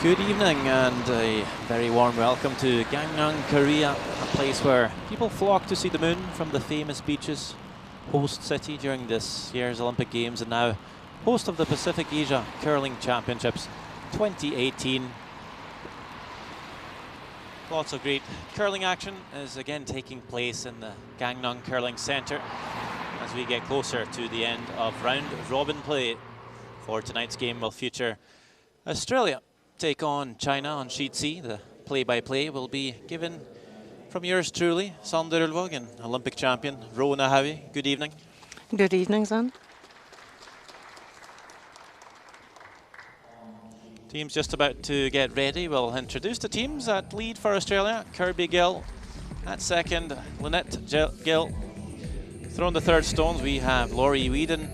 Good evening and a very warm welcome to Gangneung, Korea, a place where people flock to see the moon from the famous beaches, host city during this year's Olympic Games and now host of the Pacific Asia Curling Championships 2018. Lots of great curling action is again taking place in the Gangneung Curling Centre as we get closer to the end of round robin play. For tonight's game will feature Australia take on China on Sheet C. The play-by-play will be given from yours truly, Sander Ulvåg, and Olympic champion Rona Howie. Good evening. Good evening, son. Team's just about to get ready. We'll introduce the teams. At lead for Australia, Kirby Gill. At second, Lynette Gill. Throwing the third stones, we have Laurie Whedon.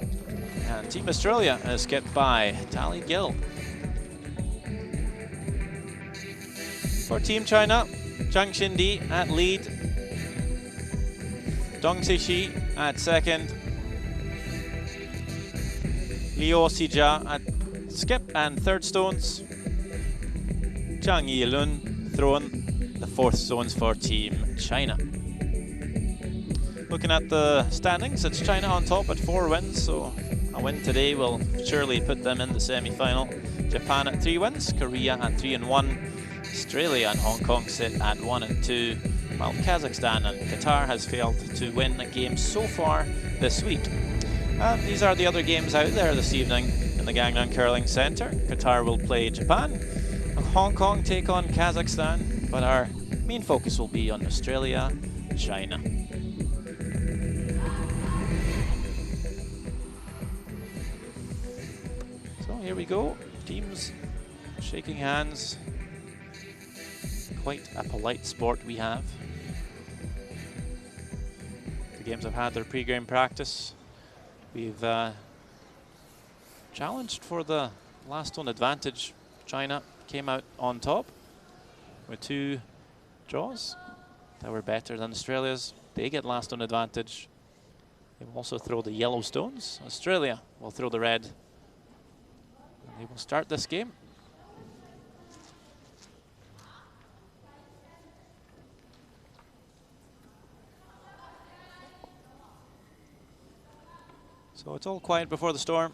And Team Australia is skipped by Tally Gill. For Team China, Zhang Xindi at lead, Dong Sixi at second, Liu Sijia at skip and third stones, Zhang Yilun throwing the fourth stones for Team China. Looking at the standings, it's China on top at 4 wins, so a win today will surely put them in the semi-final. Japan at 3 wins, Korea at 3 and 1. Australia and Hong Kong sit at 1 and 2, while Kazakhstan and Qatar has failed to win a game so far this week. These are the other games out there this evening in the Gangneung Curling Centre. Qatar will play Japan, Hong Kong take on Kazakhstan, but our main focus will be on Australia, China. So here we go, teams shaking hands. Quite a polite sport we have. The games have had their pre-game practice. We've challenged for the last stone advantage. China came out on top with 2 draws that were better than Australia's. They get last stone advantage. They will also throw the yellow stones. Australia will throw the red. And they will start this game. So it's all quiet before the storm.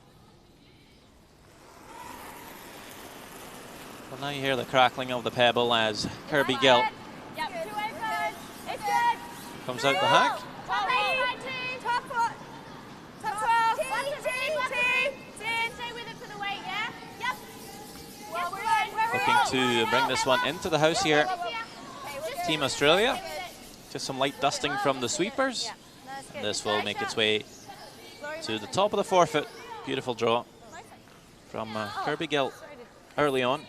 Well, now you hear the crackling of the pebble as Kirby Gill comes out the hack. Looking to bring this one into the house here. Team Australia. Just some light dusting from the sweepers. And this will make its way to the top of the forefoot. Beautiful draw from Kirby Gill early on.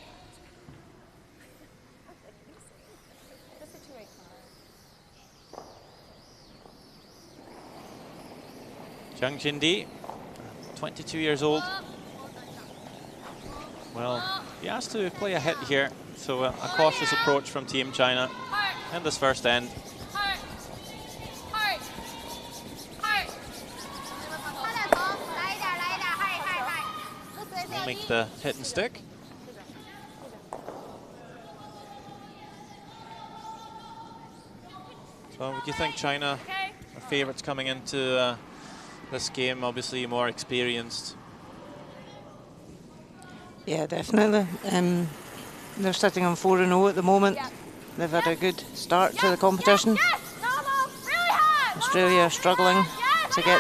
Zhang Xindi, 22 years old. Well, he has to play a hit here, so a cautious approach from Team China in this first end. Make the hit and stick. So would you think China are favourites coming into this game, obviously more experienced? Yeah, definitely. They're sitting on 4-0 at the moment. They've had a good start to the competition. Australia are struggling to get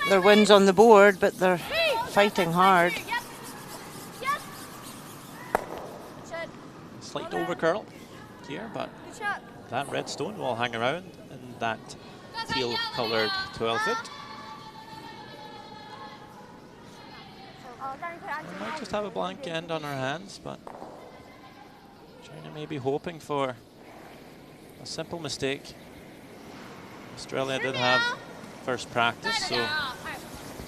their wins on the board, but they're fighting hard. Slight overcurl here, but that red stone will hang around in that teal-coloured 12-foot. We might just have a blank end on our hands, but China may be hoping for a simple mistake. Australia did have first practice, so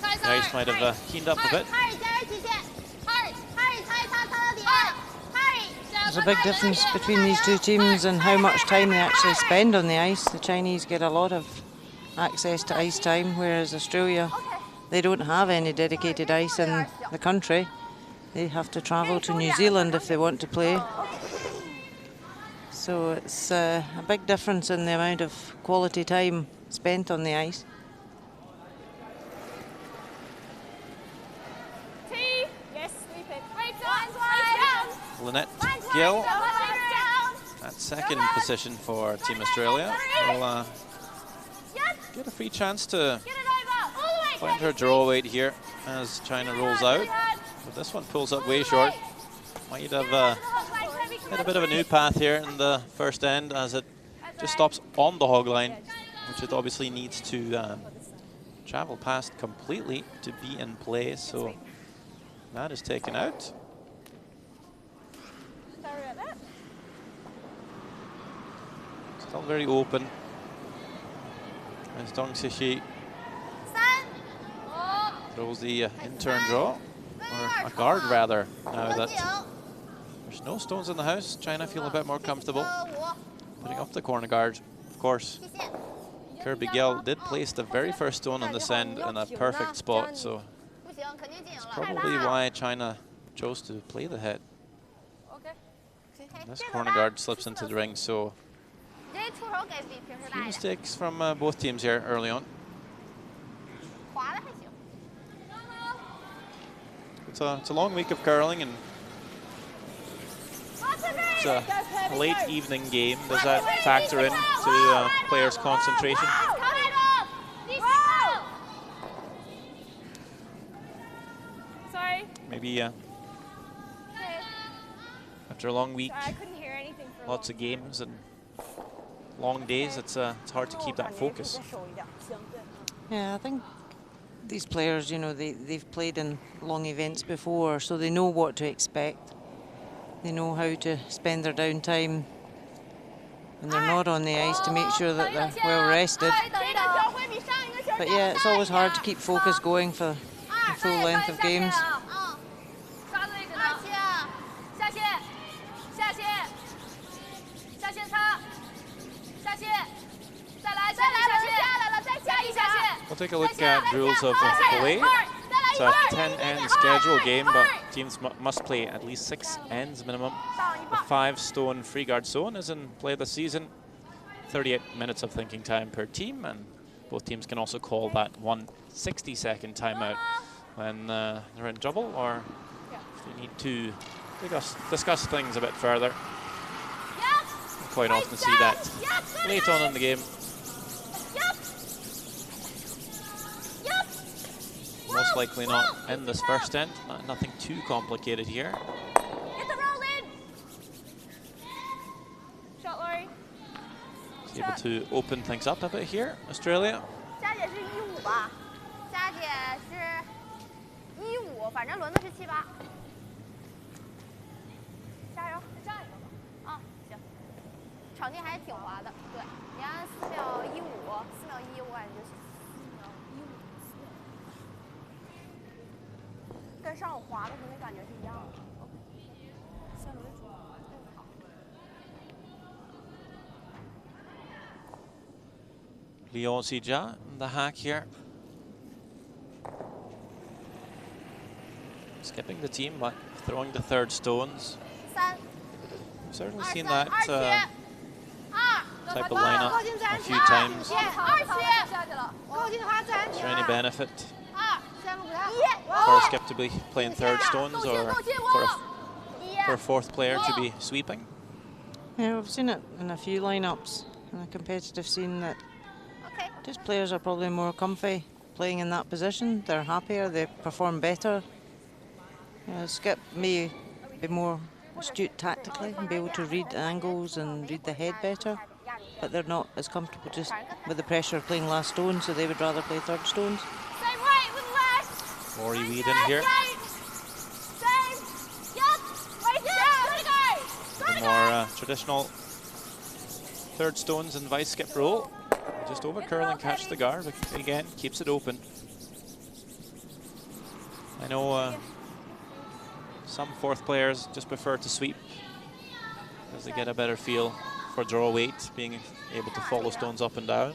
the ice might have keened up a bit. There's a big difference between these two teams and how much time they actually spend on the ice. The Chinese get a lot of access to ice time, whereas Australia, they don't have any dedicated ice in the country. they have to travel to New Zealand if they want to play. So it's a big difference in the amount of quality time spent on the ice. Lynette Gill at second position for Team Australia will get a free chance to find her draw weight here as China rolls out. But this one pulls up way short. Might have hit a bit of a new path here in the first end as it just stops on the hog line, which it obviously needs to travel past completely to be in play. So that is taken out. Still very open as Dong Sishi throws the in-turn draw, or a guard rather, now that there's no stones in the house. China feel a bit more comfortable putting up the corner guard. Of course, Kirby Gill did place the very first stone on this end in a perfect spot, so that's probably why China chose to play the hit. This corner guard slips into the ring, so a few mistakes from both teams here early on. It's a long week of curling, and it's a late evening game. Does that factor into players' concentration? Maybe after a long week, lots of games and long days, it's hard to keep that focus. Yeah, I think these players, you know, they've played in long events before, so they know what to expect. They know how to spend their downtime when they're not on the ice to make sure that they're well rested. But yeah, it's always hard to keep focus going for the full length of games. We'll take a look at rules of play. It's a 10-end schedule game, but teams must play at least 6 ends minimum. The 5-stone free guard zone is in play this season. 38 minutes of thinking time per team, and both teams can also call that 1 60-second timeout when they're in trouble, or if they need to discuss things a bit further. You quite often see that late on in the game. Most likely not in this first end. Nothing too complicated here. Is able to open things up a bit here, Australia. Liu Sijia, the hack here. Skipping the team, but throwing the third stones. We've certainly seen that type of lineup a few times. Is there any benefit for Skip to be playing third stones, or for a fourth player to be sweeping? Yeah, we've seen it in a few lineups in a competitive scene that just players are probably more comfy playing in that position. They're happier, they perform better. Skip may be more astute tactically and be able to read angles and read the head better, but they're not as comfortable just with the pressure of playing last stone, so they would rather play third stones. Rory Weed in here. The more traditional third stones and vice skip roll. Just over curl and catch the guard, but again, keeps it open. I know some fourth players just prefer to sweep because they get a better feel for draw weight, being able to follow stones up and down.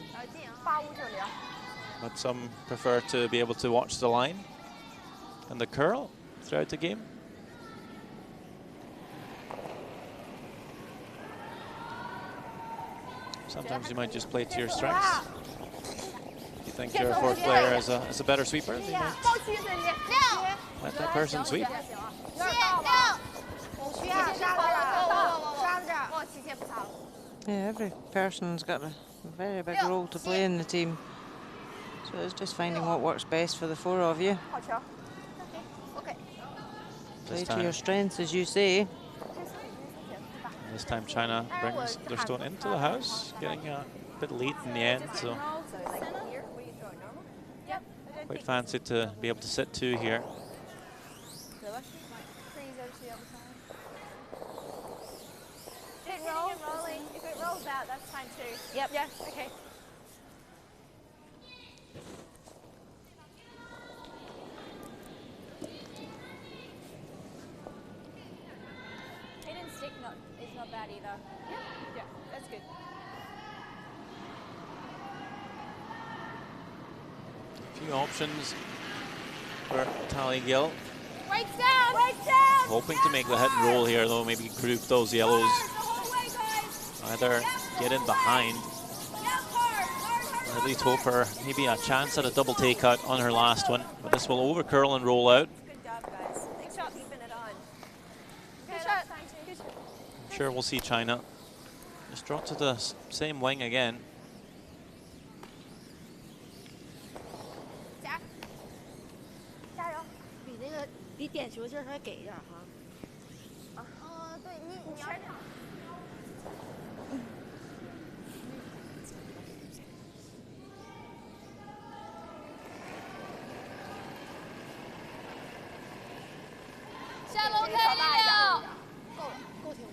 But some prefer to be able to watch the line and the curl throughout the game. Sometimes you might just play to your strengths. If you think your fourth player is a better sweeper, you might let that person sweep. Yeah, every person's got a very big role to play in the team. So it's just finding what works best for the four of you. Play to your strengths, as you say. This time China brings their stone into the house, getting a bit late in the end, so quite fancy to be able to sit two here. Rolling. If it rolls out, that's fine too. Yep. Yeah, okay. Hidden stick is not bad either. Yep. Yeah, that's good. A few options for Tally Gill. Weights down! Weights down! Hoping to make the hit and roll here, though. Maybe group those yellows. Either get in behind, or at least hope for maybe a chance at a double take out on her last one. But this will over curl and roll out. Good job, guys. Thanks for keeping it on. Good shot. I'm sure we'll see China just drop to the same wing again.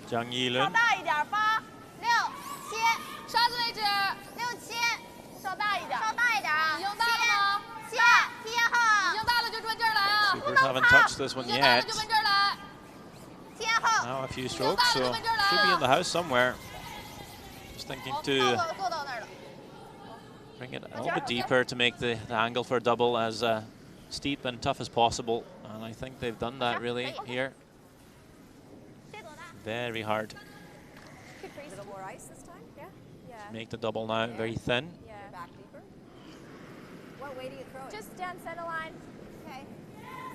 Zhang Yilun. 大一点，8、6、7，刷子位置6、7，稍大一点，稍大一点啊。已经大了吗？7贴后，已经大了就奔这儿来啊。 Supers haven't touched this one yet. 就奔这儿来。贴后。 Now a few strokes, so should be in the house somewhere. Just thinking to bring it a little bit deeper to make the angle for a double as steep and tough as possible. And I think they've done that really here. Very hard. A little more ice this time? Yeah? Yeah. Make the double now very thin. Yeah. Back deeper. What way do you throw it? Just down center line. Okay.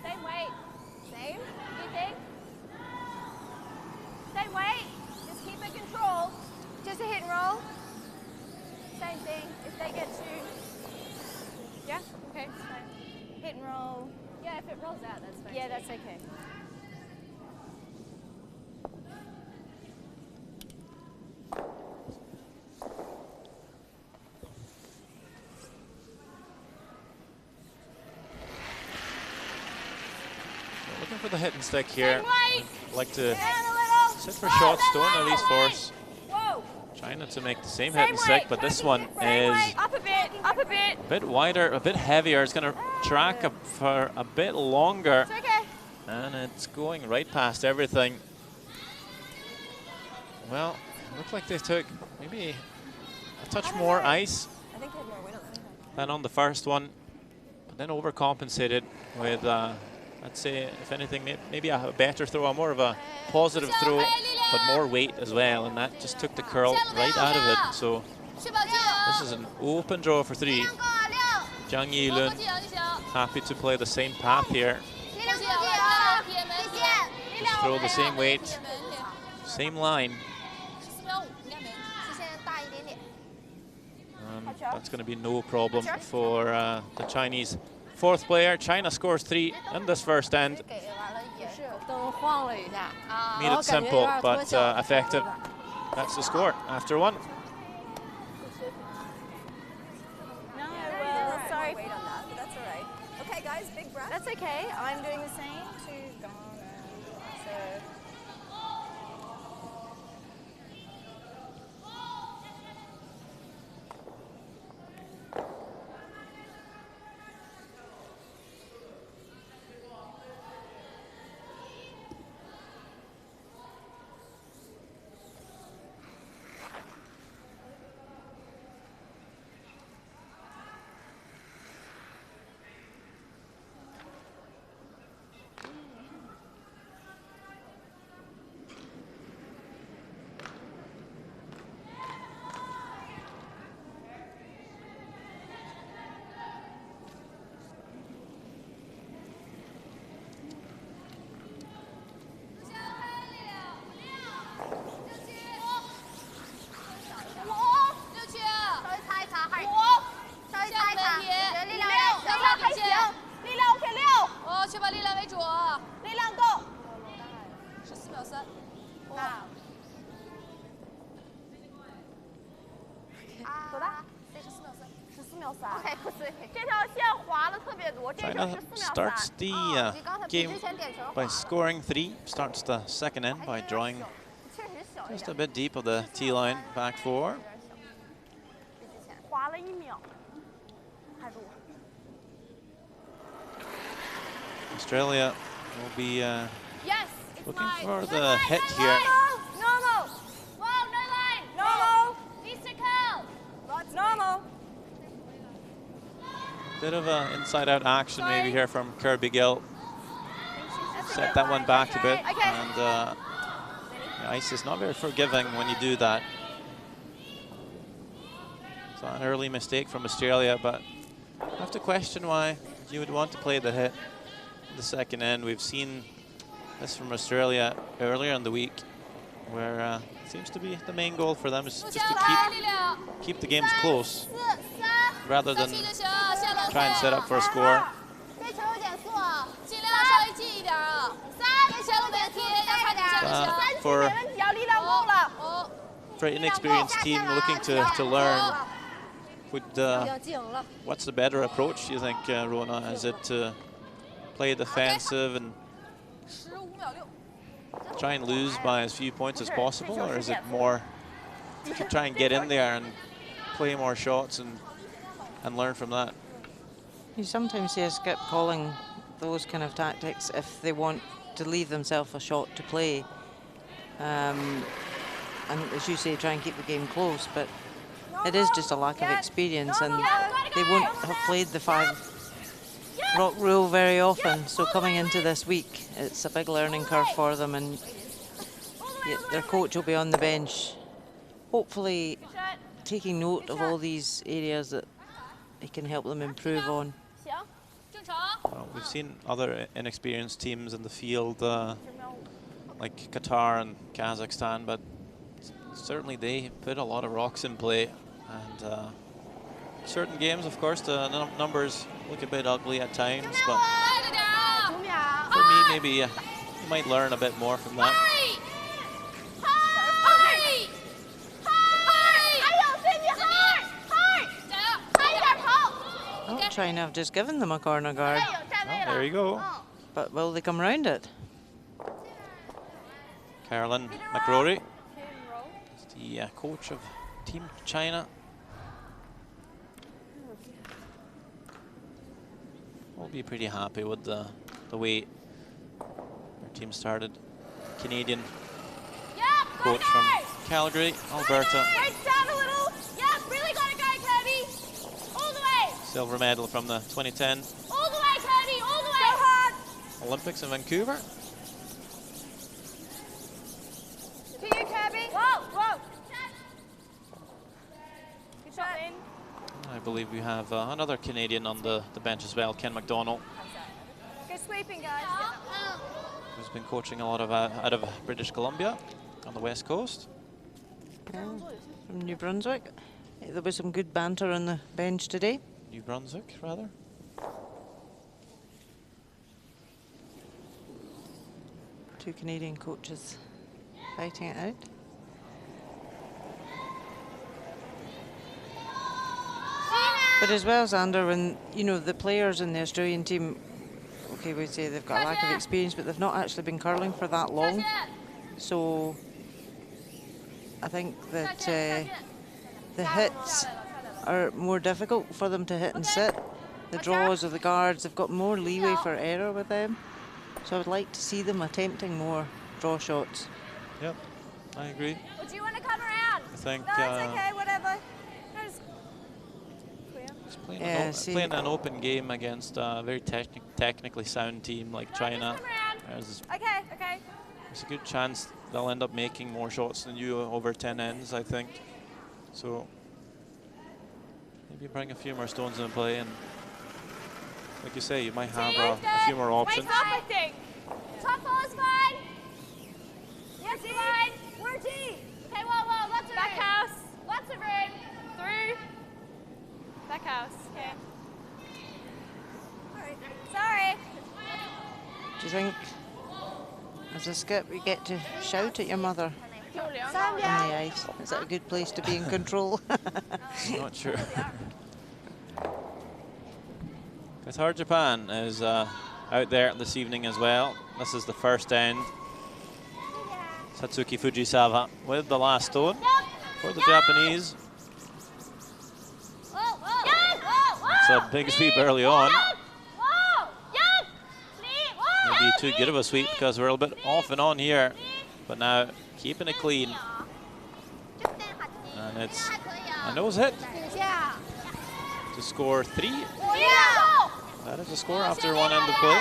Same weight. Same? You think? Same weight. Just keep it controlled. Just a hit and roll. Same thing. If they get two. Yeah? Okay. Fine. Hit and roll. Yeah, if it rolls out, that's fine. Yeah, that's okay. Looking for the hit and stick here. Like to sit for shot stone, at least force China to make the same hit and stick, but this one is up a bit wider, a bit heavier. It's going to track for a bit longer. It's okay. And it's going right past everything. Well, it looked like they took maybe a touch more ice I think they had more weight on that. than on the first one, but then overcompensated with, I'd say, if anything, maybe a better throw, a more of a positive throw, but more weight as well, and that just took the curl right out of it. So this is an open draw for 3. Zhang Yilun happy to play the same path here. Just throw the same weight, same line. That's going to be no problem for the Chinese fourth player. China scores 3 in this first end. Made it simple but effective. That's the score after 1. Well, sorry. Wait on that, but that's all right. Okay, guys, big breath. That's okay. I'm doing the same to Gangneung. So. 秒三。OK，不是。这条线滑了特别多，这球 China 是4秒3。 starts the 你刚才比 game 之前点球 by 滑。 scoring 3, starts the second end by drawing 确实小一 just 点。 a bit deep of the tee line, back 4. 比之前。滑了1秒，太多。 Australia will be Yes, it's looking mine. for No the line, hit no here. line. Normal. Whoa, no line. Normal. Mr. Cole. Normal. Bit of a inside-out action maybe here from Kirby Gill. Set that one back a bit, and the ice is not very forgiving when you do that. So an early mistake from Australia, but I have to question why you would want to play the hit in the second end. We've seen this from Australia earlier in the week, where it seems to be the main goal for them is just to keep the games close, rather than try and set up for a score. 这球有点速啊。尽量稍微近一点啊。3，前路别贴，要差点下就行。3for 没问题啊，力量够了。 For an inexperienced team looking to learn, would what's the better approach, do you think, Rona? Is it to play defensive and 15秒6。 try and lose by as few points as possible, or is it more to try and get in there and play more shots and learn from that? You sometimes see a skip calling those kind of tactics if they want to leave themselves a shot to play. And as you say, try and keep the game close, but it is just a lack of experience, and they won't have played the 5-rock rule very often. So coming into this week, it's a big learning curve for them, and their coach will be on the bench, hopefully taking note of all these areas that he can help them improve on. Well, we've seen other inexperienced teams in the field, like Qatar and Kazakhstan, but certainly they put a lot of rocks in play. And certain games, of course, the numbers look a bit ugly at times, but for me, maybe you might learn a bit more from that. Oh, China have just given them a corner guard, Oh, there you go. but will they come round it? Carolyn McRory is the coach of Team China. We'll be pretty happy with the way our team started. Canadian coach from Calgary, Alberta. Really got it, Kirby. All the way. Silver medal from the 2010 All the way, Kirby. All the way. Go hard. Olympics in Vancouver. To you, Kirby. Whoa, whoa. Good shot, Lynn. I believe we have another Canadian on the bench as well, Ken McDonald, Good sweeping, guys. who's been coaching a lot of out of British Columbia on the West Coast. Yeah, from New Brunswick. There was some good banter on the bench today. New Brunswick, rather. Two Canadian coaches fighting it out. But as well, Xander, when you know the players in the Australian team, okay, we say they've got a lack of experience, but they've not actually been curling for that long. So I think that the hits are more difficult for them to hit and sit. The draws of the guards, they've got more leeway for error with them. So I would like to see them attempting more draw shots. Yep, I agree. Well, do you want to come around? I think No, it's okay, whatever. just playing, Yeah, playing an open game against a very technically sound team like China, there's Okay. a good chance they'll end up making more shots than you over 10 ends, I think. So maybe bring a few more stones in play, and like you say, you might have a few more options. Wait up, I think. Top ball is fine. Yes, fine. We're T. Okay, whoa, lots of back room. House. Lots of room. Through. Back house. Okay. All right. Sorry. Do you think, as a skip, you get to shout at your mother on the ice? Is that a good place to be in control? I'm not sure. Qatar Japan is out there this evening as well. This is the first end. Satsuki Fujisawa with the last stone for the Japanese. It's a big sweep early on. Maybe too good of a sweep because we're a little bit off and on here. But now keeping it clean. And it's a nose hit to score 3. That is a score after one end of play.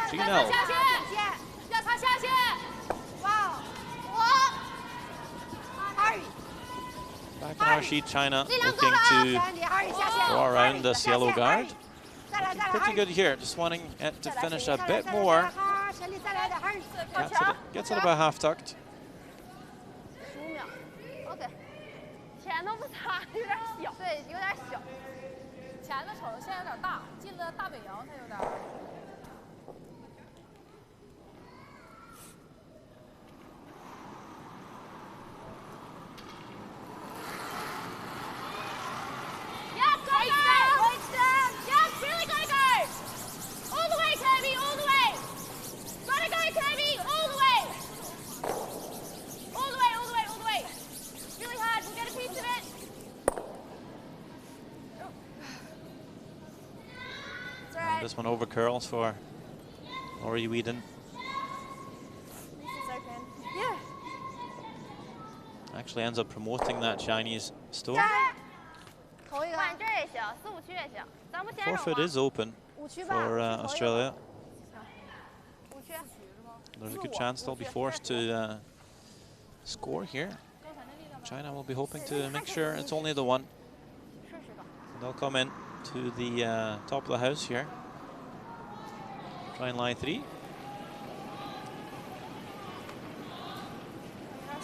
3-0. Back on our sheet, China looking to go around this yellow guard. Looking pretty good here, just wanting it to finish a bit more. Gets it about half tucked. 前头不擦，有点小。对，有点小。前的瞅着现在有点大，进了大北洋，它有点。Yes, go go! Right down. Yes, really go go! All the way, Kirby, all the way. Gotta go, Kirby, all the way. All the way, all the way, all the way. Really hard. We'll get a piece of it. And this one over curls for Ori Whedon. Yeah. Actually ends up promoting that Chinese stone. Forfeit is open for Australia. There's a good chance they'll be forced to score here. China will be hoping to make sure it's only the one. And they'll come in to the top of the house here. Try and line 3.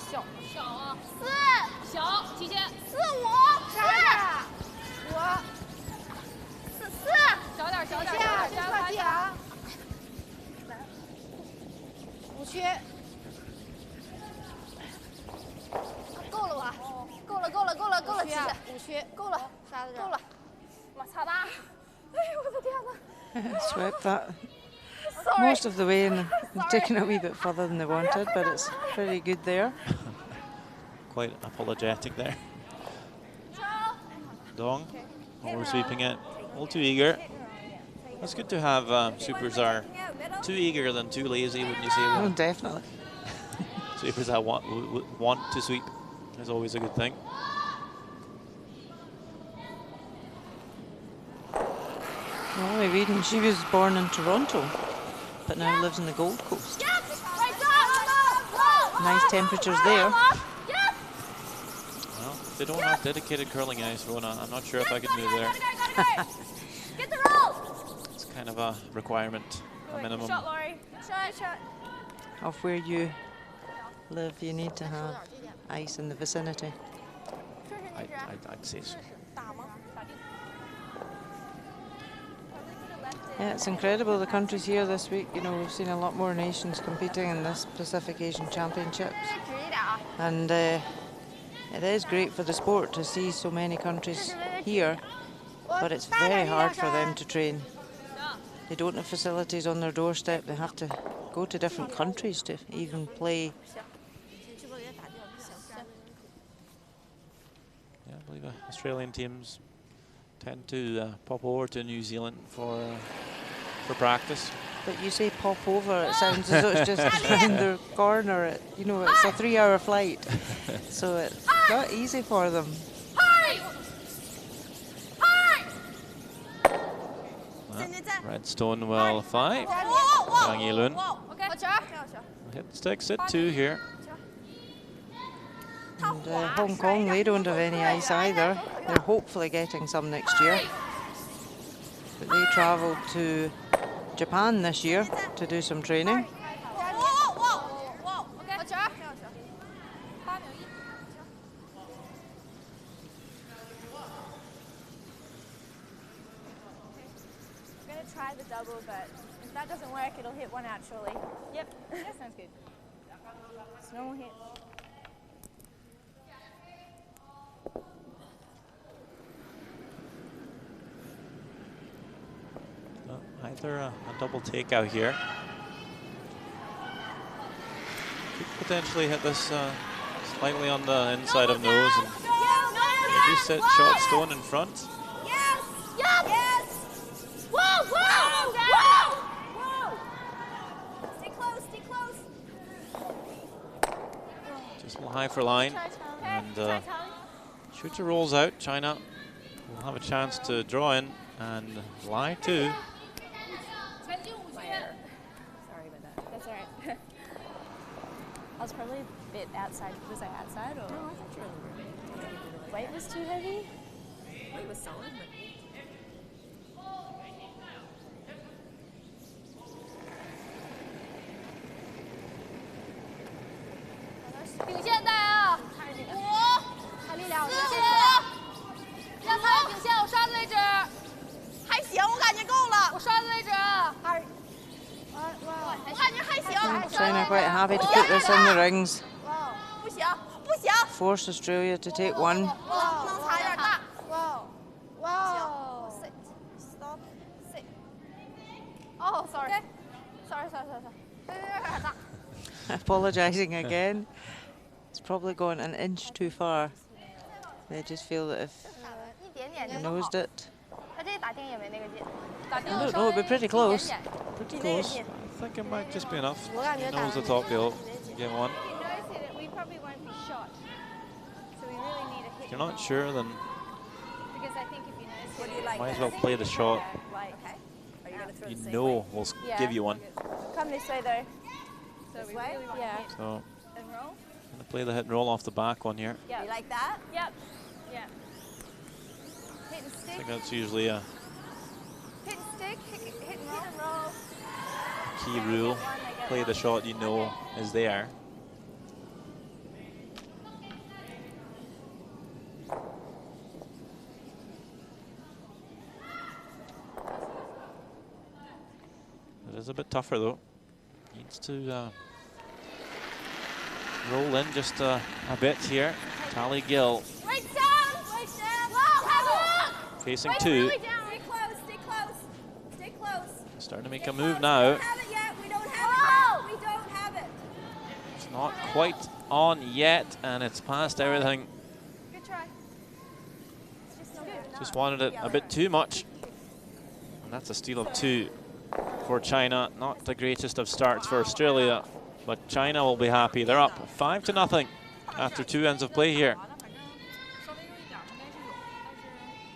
小啊，4小，提前4、5、4，小点，小点，加点，5缺，够了吧？够了，提前5缺，够了，够了，妈擦大！哎呦我的天哪 Swept that most of the way and taken a wee bit further than they wanted, but it's pretty good there. Quite apologetic there. Dong over sweeping it, a little too eager. It's good to have supers are too eager than too lazy, wouldn't you say? Oh, definitely. Supers that want to sweep is always a good thing. Molly Whedon, she was born in Toronto, but now lives in the Gold Coast. Nice temperatures there. Well, if they don't have dedicated curling ice, Rona, I'm not sure if I could move there. Get the roll. It's kind of a requirement, a minimum. Shot, Laurie. Shot. Of where you live, you need to have ice in the vicinity. I'd say so. Yeah, it's incredible, the countries here this week. You know, we've seen a lot more nations competing in this Pacific Asian Championships. And it is great for the sport to see so many countries here, but it's very hard for them to train. They don't have facilities on their doorstep. They have to go to different countries to even play. Yeah, I believe Australian teams tend to pop over to New Zealand for practice. But you say pop over, it sounds as though it's just around the corner. You know, it's a 3-hour flight, so it's not easy for them. Redstone will 5. Yang Yilun. Hit sticks at 2 here. And Hong Kong, they don't have any ice either. They're hopefully getting some next year. But they travelled to Japan this year to do some training. I'm going to try the double, but if that doesn't work, it'll hit one out surely. Yep, that sounds good. It's normal hit. Either a double takeout here. Could potentially hit this slightly on the inside of nose and maybe set shot stone in front. Yes! Yes! Whoa! Whoa! Whoa! Whoa! Stay close, stay close. Just a little high for line. And shooter rolls out. China will have a chance to draw in and lie too. Sorry about that. That's all right. I was probably a bit outside. Was I outside or? No, I thought you were in the room. Weight was too heavy? Weight was solid, but 顶线带啊！5，看力量，5，要擦顶线，我刷的位置。还行，我感觉够了。我刷的位置。我感觉还行。 China quite happy to put this in the rings. 不行，不行。 Force Australia to take one. 能擦有点大。哇 Sit. Stop. Sit. Oh, sorry. Sorry. 有点大。 Apologising again. It's probably gone an inch too far. They just feel that if 一点点 they 就 nosed it. 他这打定也没那个劲。 I don't know, it'd be pretty close. Pretty close. I think it might just be enough. Nose the top bill. Get one. If you notice it, we probably won't be shot. So we really need a hit. If you're not sure, then Because I think if you notice what do it, you like? might as then? well play the shot. like, Okay. Are you going to throw You the same know way? we'll Yeah. give you one. come this way though. So This we way? really want Yeah. to hit So and roll. gonna play the hit and roll off the back one here. Yeah. You like that? Yep. Yeah. Hit and I stick. think that's usually a Hit and stick. Hit and roll. key rule. Play the shot you know is there. It is a bit tougher though. Needs to roll in just a bit here. Tally Gill Right down. Whoa, have a look. facing Right, two. really down. Stay close. Stay close. Stay close. Starting to make Stay a move close. now. We don't have it yet. We don't have it. We don't have it. It's not quite on yet, and it's past everything. Good try. It's just not good. Just wanted it a bit too much. And that's a steal of 2 for China. Not the greatest of starts for Australia, but China will be happy. They're up 5-0 after 2 ends of play here.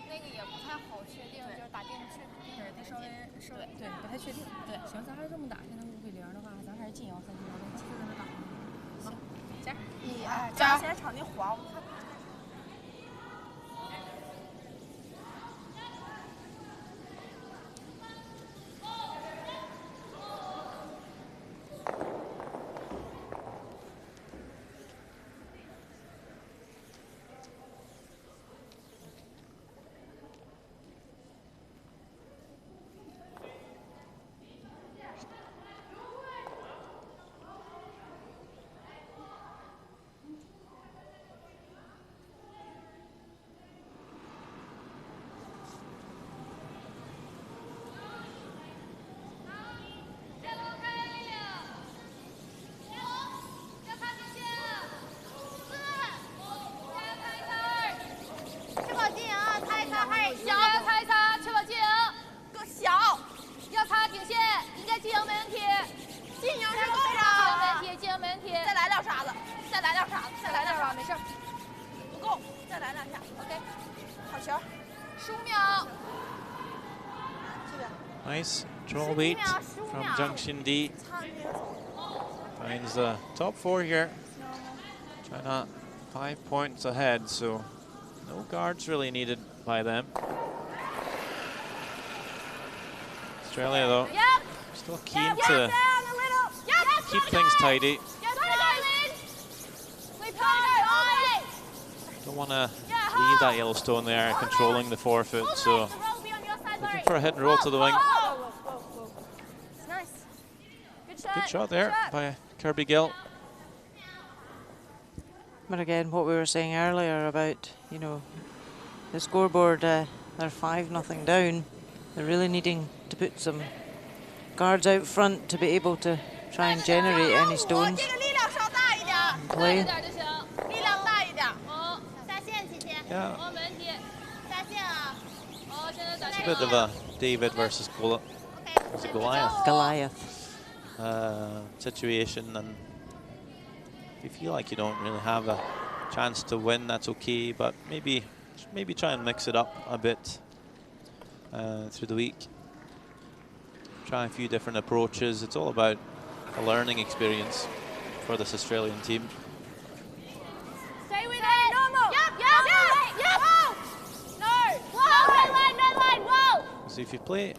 那个也不太好确定，就是打定确定。对，稍微对，不太确定。对，行，咱还是这么打。现在5-0的话，咱还是进3-0，继续在那打。行，加油！加油！现在场地黄，我看。确保进啊！擦一擦，还是小。擦一擦，确保进营。更小。要擦顶线，应该进营没问题。进营是够没了。问题，进营没问题。再来2沙子，再来2沙子，再来2沙子，没事。不够，再来2下。OK， 好球。 15秒。 Nice draw weight from Junction D. Finds the top 4 here. China 5 points ahead, so no guards really needed by them. Australia though, still keen to keep things tidy. Don't want to leave that Yellowstone there controlling the forefoot, so looking for a hit and roll to the wing. Nice. Good shot there by Kirby Gill. But again, what we were saying earlier about, you know, the scoreboard, they're 5-0 down. They're really needing to put some guards out front to be able to try and generate any stones and play. Yeah. It's a bit of a David versus Goliath situation, and if you feel like you don't really have a chance to win, that's okay, but maybe try and mix it up a bit through the week. Try a few different approaches. It's all about a learning experience for this Australian team. Stay with it. Normal. Yep. No. Whoa. No line. Whoa. So if you play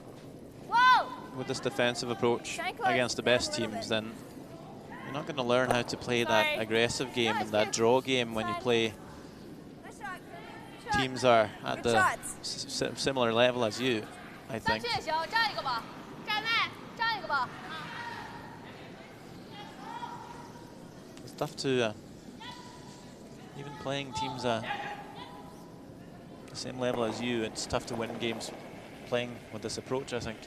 Whoa. with this defensive approach against the best teams, then you're not going to learn how to play that aggressive game and that draw game when you play teams are at the similar level as you, I think. It's tough to, even playing teams at the same level as you, it's tough to win games playing with this approach, I think.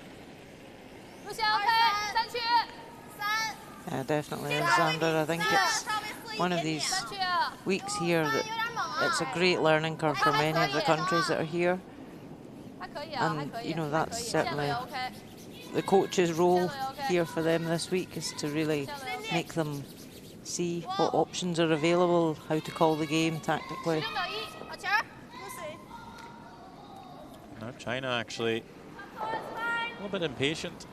Yeah, definitely, Alexander. I think it's one of these weeks here that it's a great learning curve for many of the countries that are here. And, you know, that's certainly the coach's role here for them this week, is to really make them see what options are available, how to call the game tactically. Now China actually a little bit impatient,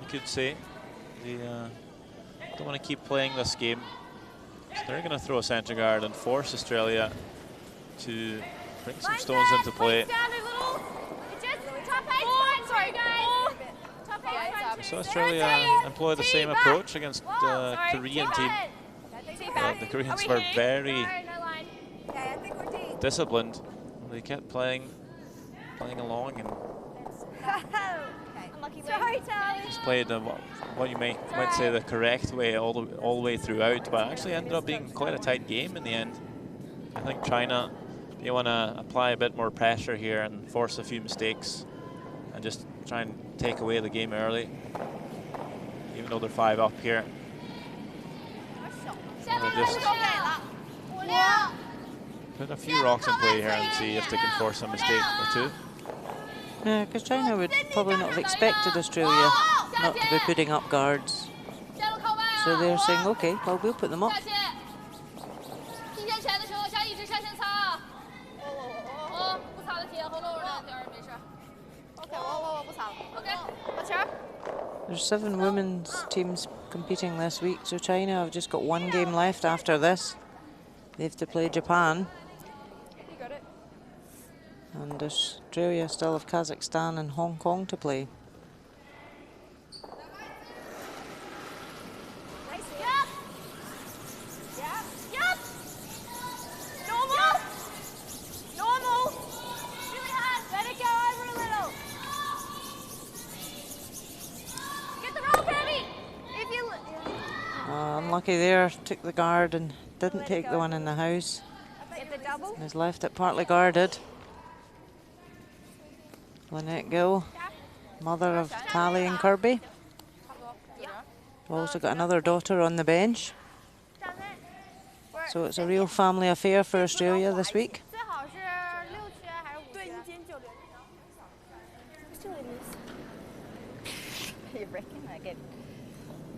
you could say. They don't want to keep playing this game. So they're going to throw a centre guard and force Australia to bring some stones into play. So Australia employ the same approach against the Korean team. The Koreans were very disciplined. They kept playing along and just played what you might say the correct way all the way throughout, but actually ended up being quite a tight game in the end. I think China, they want to apply a bit more pressure here and force a few mistakes and just try and take away the game early, even though they're 5 up here. Just put a few rocks in play here and see if they can force a mistake or two. Yeah, because China would probably not have expected Australia not to be putting up guards. So they're saying, okay, well, we'll put them up. There's 7 women's teams competing this week, so China have just got 1 game left after this. They have to play Japan. And Australia still have Kazakhstan and Hong Kong to play. Unlucky there, took the guard and didn't take the one in the house. And has left it partly guarded. Lynette Gill, mother of Tally and Kirby. We've also got another daughter on the bench. So it's a real family affair for Australia this week. You reckon I get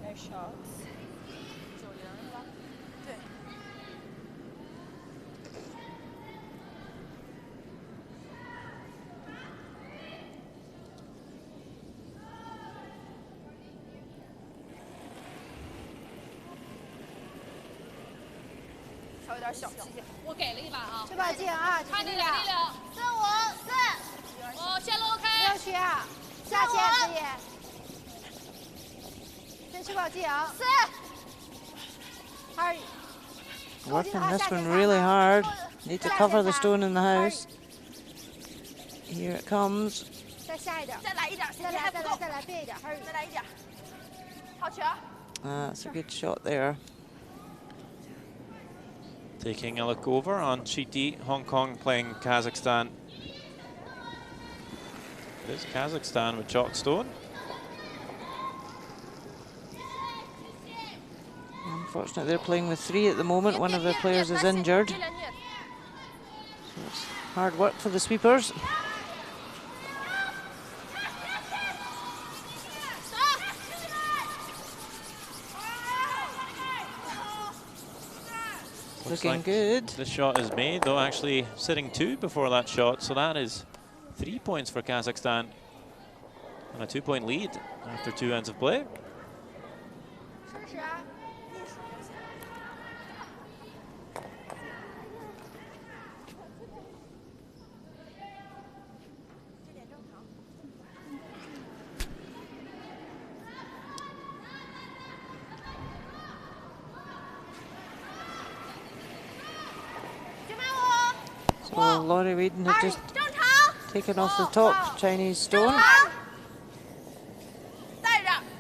no shots?我给了一把啊，这把劲啊，看你力量4-5-4，哦，线路 OK， 6区啊，下线可以，先吃饱劲啊，2。 Working this one really hard. Need to cover the stone in the house. Here it comes. 再下一点，再来一点，再来变一点，再来一点，好球。 That's a good shot there. Taking a look over on sheet D, Hong Kong playing Kazakhstan. It is Kazakhstan with chalk stone. Unfortunately, they're playing with 3 at the moment. One of their players is injured. So it's hard work for the sweepers. Looking like good. The shot is made, though actually sitting 2 before that shot. So that is 3 points for Kazakhstan. And a 2-point lead after 2 ends of play. So Laurie Whedon had just taken off the top Chinese stone.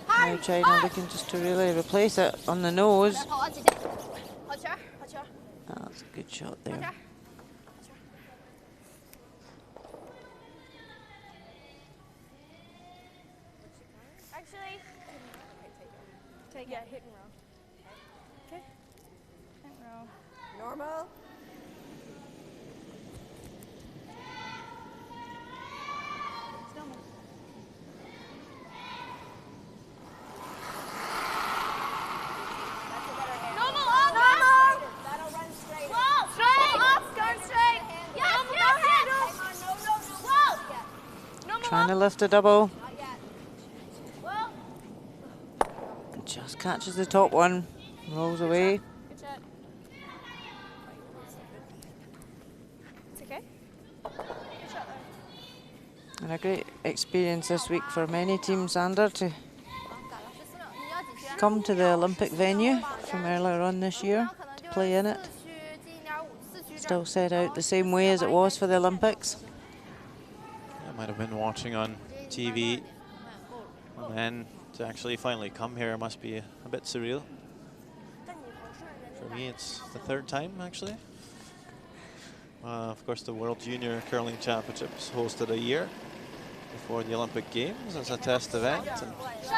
Now China looking just to really replace it on the nose. That's a good shot there. Actually, take it, hit and roll. Okay. Hit and roll. Normal. Trying to lift a double. Just catches the top one, rolls away. Good shot. It's okay. Good shot though. And a great experience this week for many teams, Sander, to come to the Olympic venue from earlier on this year to play in it. Still set out the same way as it was for the Olympics. I might have been watching on TV, and then to actually finally come here must be a bit surreal. For me, it's the 3rd time actually. Of course, the World Junior Curling Championships hosted a year before the Olympic Games as a test event. And it's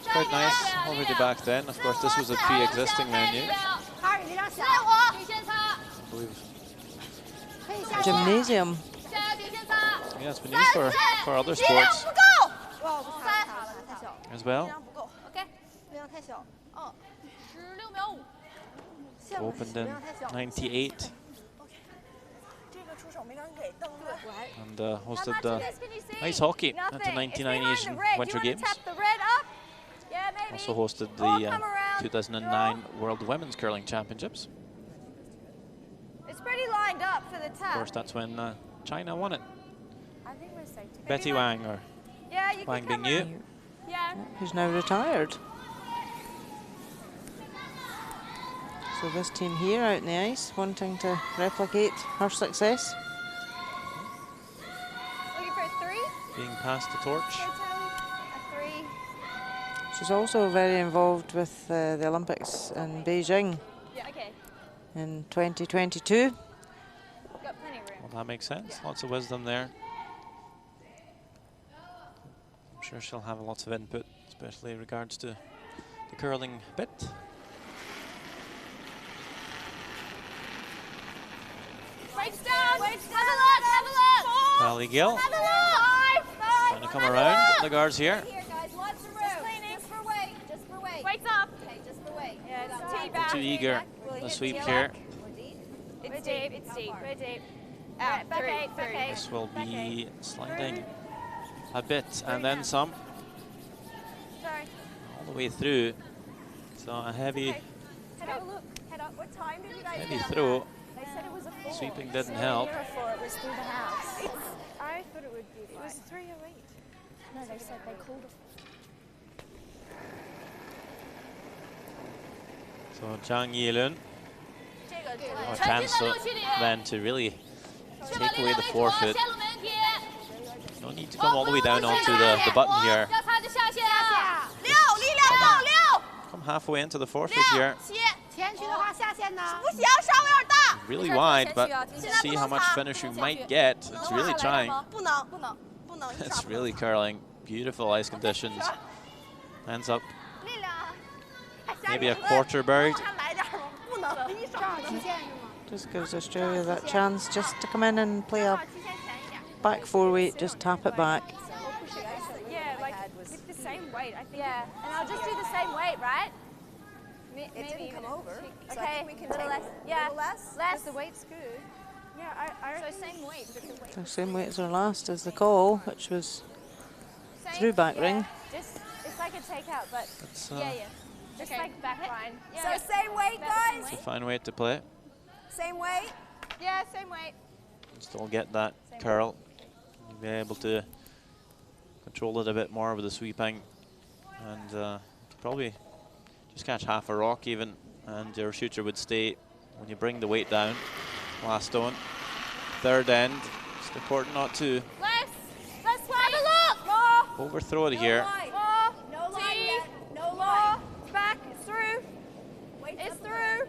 quite nice already back then. Of course, this was a pre-existing venue. I believe. Gymnasium. Yeah, it's been used for other sports as well. Opened in '98 and hosted ice hockey at the '99 Asian Winter Games. Also hosted the 2009 World Women's Curling Championships. It's pretty lined up for the tap. Of course, that's when China won it. I think we're safe to Betty Wang, or Wang Bingyu. Yeah. Who's now retired. So this team here out in the ice, wanting to replicate her success. Looking for a 3. Being passed the torch. A 3. She's also very involved with the Olympics in Beijing Yeah. Okay. in 2022. Got plenty of room. Well, that makes sense. Lots of wisdom there. I'm sure she'll have lots of input, especially in regards to the curling bit. Weights down. Weights down. Have a look. Have a look. Valley Gill Have a look. trying to come around the guards here. Here, guys. Lots of room. Just leaning. Just for weight. Just for weight. Weights up. Okay, just for weight. Yeah, it's T-back. Too eager. The sweep here. It's deep. It's deep. Very deep. Out. Back 8. Back 8. This will be sliding a bit and then some Sorry. all the way through. So a heavy, Head up. Look. Head up. What time did you guys heavy get up throw. at? They said it was a 4. Sweeping didn't help. It was through the house. I thought it would be. It was 3:08. No, they said they called it. So Zhang Yilun, a chance then to really take away the forefoot. No need to come all the way down onto the button here. Come halfway into the forefoot here. Really wide, but see how much finish you might get. It's really trying. It's really curling. Beautiful ice conditions. Hands up. maybe a quarter bird. Just gives Australia that chance just to come in and play a back 4-weight, just tap it back. Yeah, like with the same weight, I think. Yeah, and I'll just do the same weight, right? It didn't come over. So Okay, I think we can little take less. a Yeah, little less. less. The weight's good. Yeah, I so same weight. But the weight. The same weight as our last as the call, which was through back ring. Just it's like a takeout, but It's, yeah. Just like back line. So same weight, guys. it's a fine weight to play. Same weight. Yeah, same weight. Still get that curl. You'll be able to control it a bit more with the sweeping, and probably just catch half a rock even, and your shooter would stay. When you bring the weight down, last stone, third end, it's important not to Let's have a look. More. overthrow it here. More. No line T. yet. No More. line. It's back. It's through. Weight's It's up. through.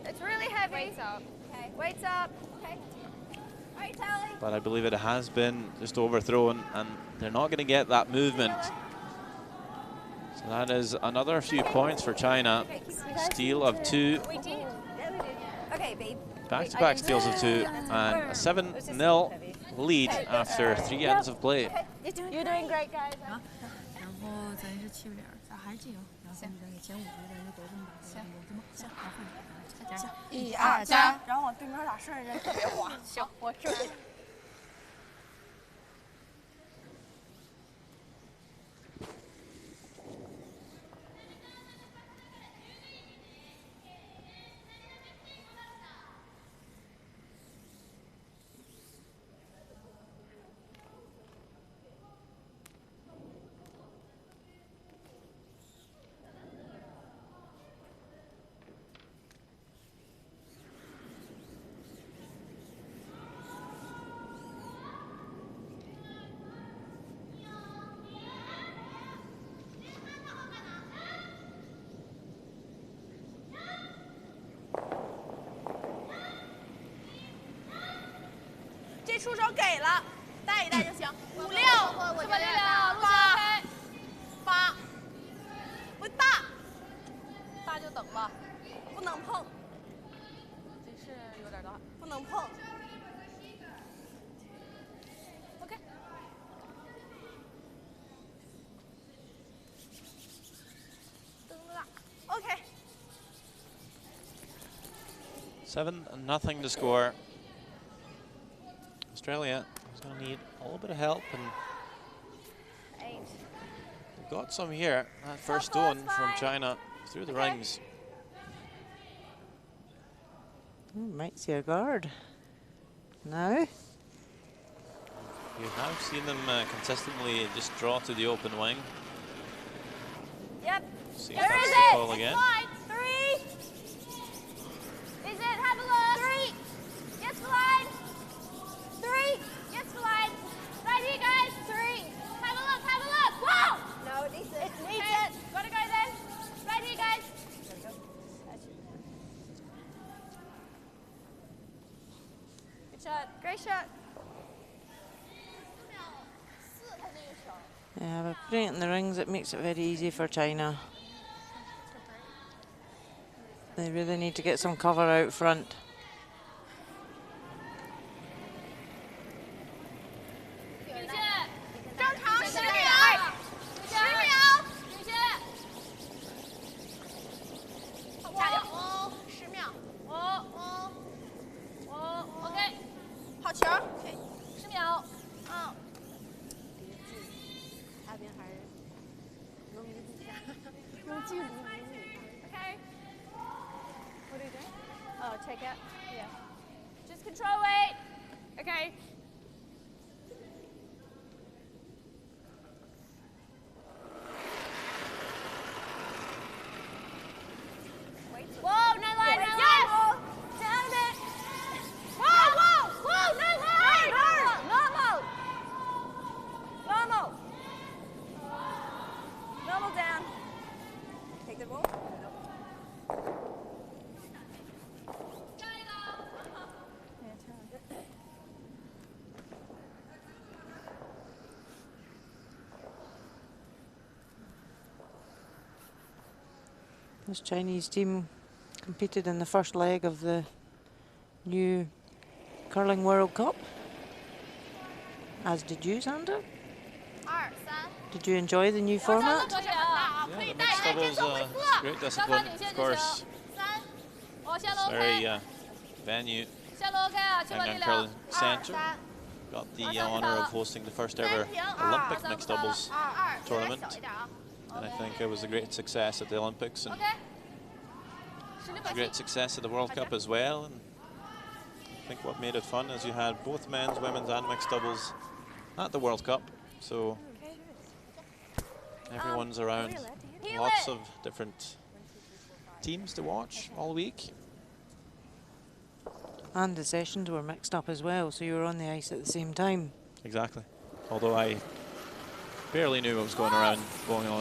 It's really heavy. Weight's up. Okay. Weight's up. Okay. All right, Tally. But I believe it has been just overthrown, and they're not going to get that movement. So that is another few points for China. Steal of 2. We did. Okay, babe. Back-to-back steals of 2, and a 7-0 lead after 3 ends of play. You're doing great, guys. 然后咱是7分点，咱还是进，然后你这前5个人就都这么打，行，行，行，1、2加，然后往对面打顺人特别滑。行，我这里。这出手给了，带一带就行。5、6，什么6？ 8，不大，大就等吧，不能碰，这是有点大。不能碰。OK。灯了。OK。 7-0 to score. Australia is going to need a little bit of help, and they've got some here. That first stone from China through the rings. Might see a guard. Now. You have seen them consistently just draw to the open wing. Yep. See if that's the call again. 3. Is it? Have a look. 3. Yes, line. 3. Yes, line. Right here, guys. 3. Have a look. Have a look. Whoa! No, it needs it. It needs it. Gotta go then. Right here, guys. Good shot. Great shot. Yeah, by putting it in the rings, it makes it very easy for China. They really need to get some cover out front. Okay. What are you doing? Oh, take it. Yeah. Just control weight. Okay. Whoa, no line, no line. Down it. Whoa, whoa, whoa, no line. Normal. Normal. Normal down. Take the ball. This Chinese team competed in the first leg of the new Curling World Cup, as did you, Xander. Did you enjoy the new format? Yeah, the mixed doubles, great discipline, of course. It's very venue, Gangneung Curling Centre. Got the honour of hosting the first ever Olympic mixed doubles tournament. And I think it was a great success at the Olympics, and it was a great success at the World Cup as well. And I think what made it fun is you had both men's, women's and mixed doubles at the World Cup. So everyone's around, lots of different teams to watch all week. And the sessions were mixed up as well, so you were on the ice at the same time. Exactly. Although I barely knew what was going on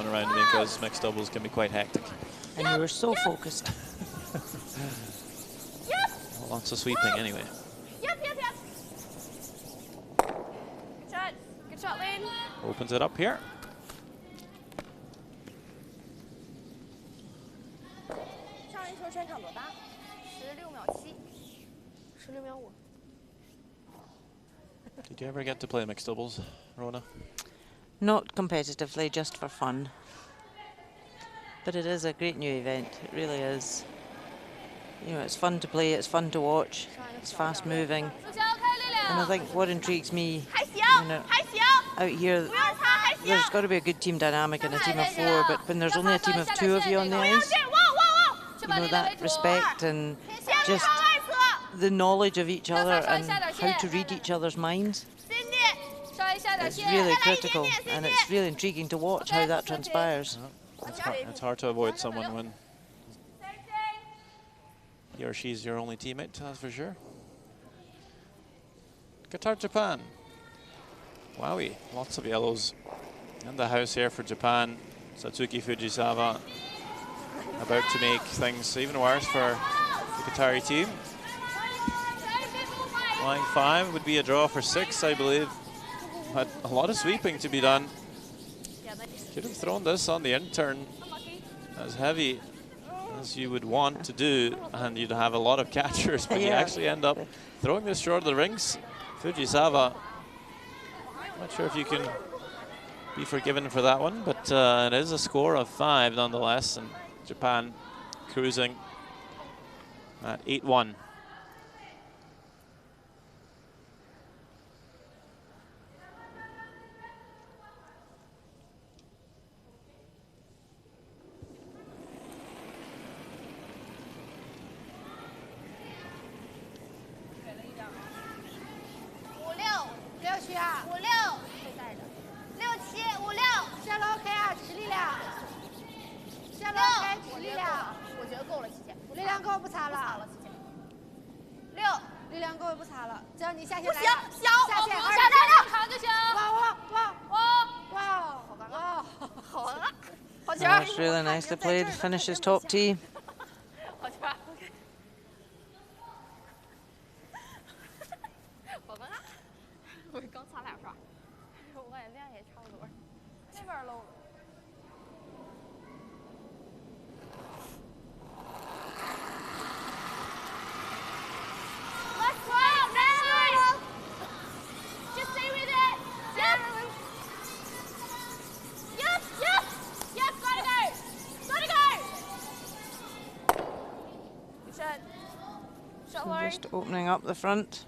around me, because mixed doubles can be quite hectic. And you were so focused. Well, lots of sweeping anyway. Good shot. Good shot, Lane. Opens it up here. Did you ever get to play mixed doubles, Rona? Not competitively, just for fun. But it is a great new event, it really is. You know, it's fun to play, it's fun to watch, it's fast moving. And I think what intrigues me, you know, out here, there's got to be a good team dynamic in a team of 4, but when there's only a team of 2 of you on the ice, you know, that respect and just the knowledge of each other and how to read each other's minds, it's really critical, and it's really intriguing to watch how that transpires. It's hard to avoid someone when he or she's your only teammate, that's for sure. Qatar, Japan. Wowie, lots of yellows in the house here for Japan. Satsuki Fujisawa about to make things even worse for the Qatari team. Line 5 would be a draw for 6, I believe. Had a lot of sweeping to be done. Could have thrown this on the in-turn as heavy as you would want to do, and you'd have a lot of catchers, but you actually end up throwing this short of the rings. Fujisawa, not sure if you can be forgiven for that one, but it is a score of 5 nonetheless, and Japan cruising at 8-1. That's really nicely played. Finishes top tee. Just opening up the front.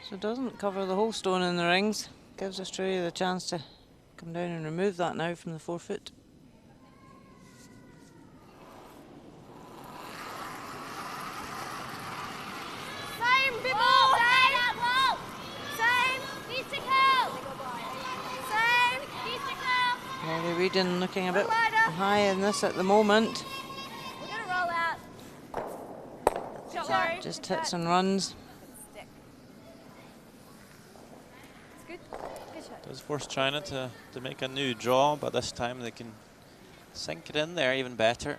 So it doesn't cover the whole stone in the rings. Gives Australia the chance to come down and remove that now from the 4 foot. Same, bit more. Same. Same. Laurie Reedon looking a bit high in this at the moment. We're going to roll out. Shot, Laurie. Just hits and runs. It's good. Good shot. Does force China to make a new draw, but this time they can sink it in there even better.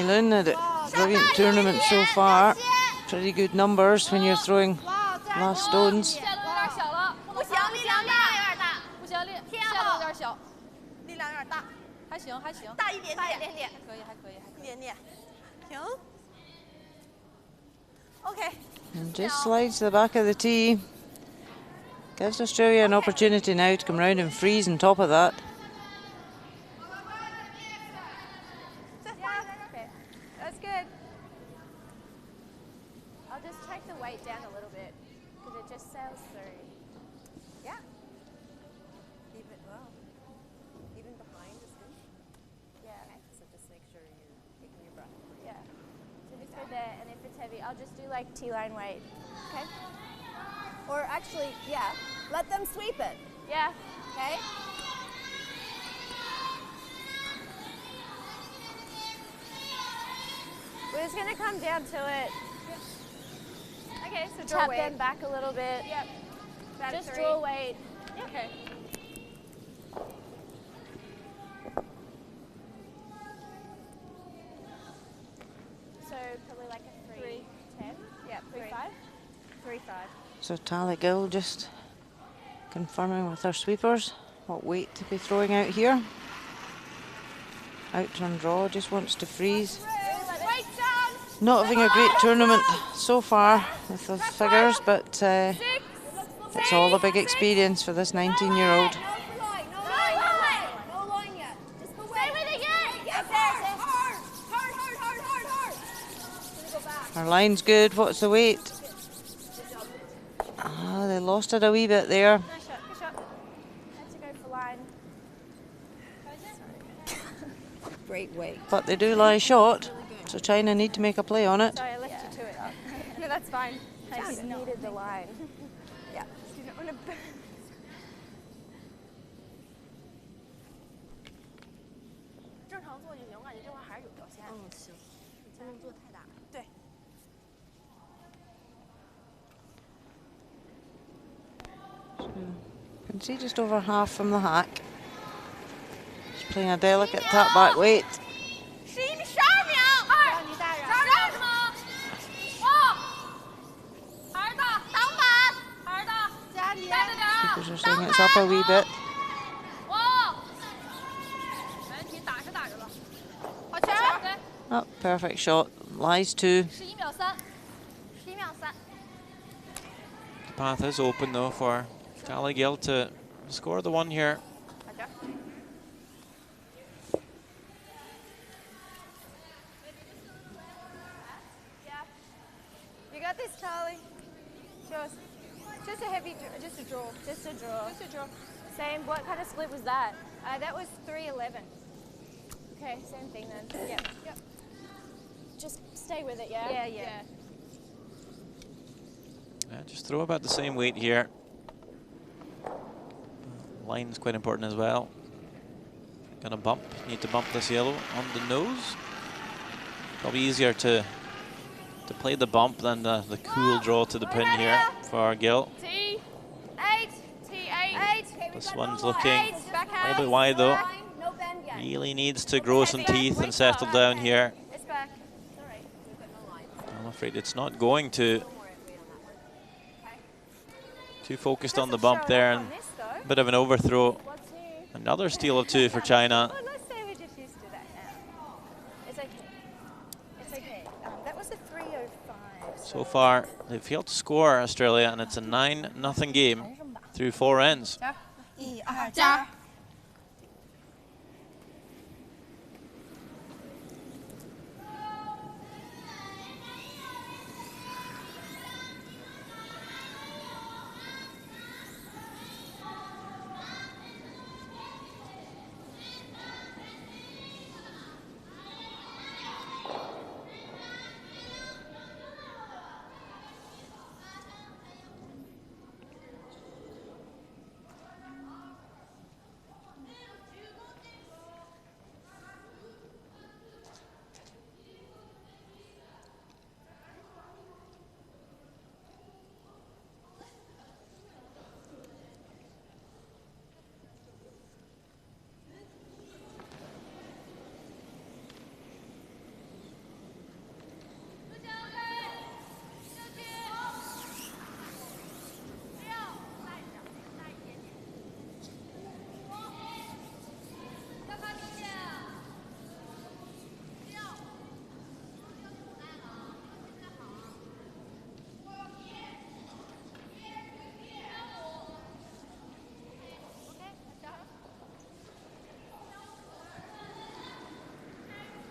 Gangneung had a brilliant tournament so far. Pretty good numbers when you're throwing last stones. 力量有点大，还行，大一点点，一点点，停。Okay. And just slides to the back of the tee. Gives Australia an opportunity now to come round and freeze on top of that. Okay, that's good. I'll just take the weight down a little bit because it just sails through. Yeah. Even behind the skin. Yeah. Okay. So just make sure you're taking your breath. Yeah. So just go there, and if it's heavy, I'll just do like T-line weight. Okay. Or actually, yeah, let them sweep it. Yeah. Okay. We're just gonna come down to it. Okay, so draw Tap weight. them back a little bit. Yep. About Just 3. draw weight. Okay. So probably like a 3-10. Yeah, 3-5. 3-5. So Tally Gill just confirming with her sweepers what weight to be throwing out here. Out on draw, just wants to freeze. Weight down. Not having a great tournament so far with the figures, but it's all a big experience for this 19-year-old. No line yet. Just go Stay with it, yeah. Yes, hard. Gonna go back. Her line's good. What's the weight? Ah, they lost it a wee bit there. Nice shot. Good shot. Had to go for line. Great weight. But they do lie short, so China need to make a play on it. Sorry, I left you to it. No, that's fine. I just needed the line. Yeah. You don't want to. 正常做就行，我感觉这块还是有掉线。行。不能做太大。对。 You can see just over half from the hack. She's playing a delicate tap back weight. 11米12秒。2什么？哦。孩儿的，挡板。孩儿的，加你。带着点。 Keepers are saying it's up a wee bit. 哦。没问题，打是打着了。好球。Oh, perfect shot. Lies two. 11秒3。11秒3。 The path is open though for Tally Gill to score the one here. You got this, Charlie. Show us. Just a heavy, just a draw. Just a draw. Just a draw. Same. What kind of split was that? That was 3-11. Okay, same thing then. Yep. Yep. Just stay with it, yeah? Yeah. Yeah, just throw about the same weight here. Line's quite important as well. Gonna bump, need to bump this yellow on the nose. Probably easier to play the bump than the cool draw to the pin here for Gill. T8. T8. This one's looking a little bit wide though. No bend yet. Really needs to grow some teeth and settle down here. It's back. It's all right. We've got no line. I'm afraid it's not going to. Too focused on the bump there, and a bit of an overthrow. Another steal of 2 for China. Well, let's say we're just used to that now. It's okay. It's okay. That was a 3:05. So far, they've failed to score, Australia, and it's a 9-0 game through 4 ends. 1、2、加。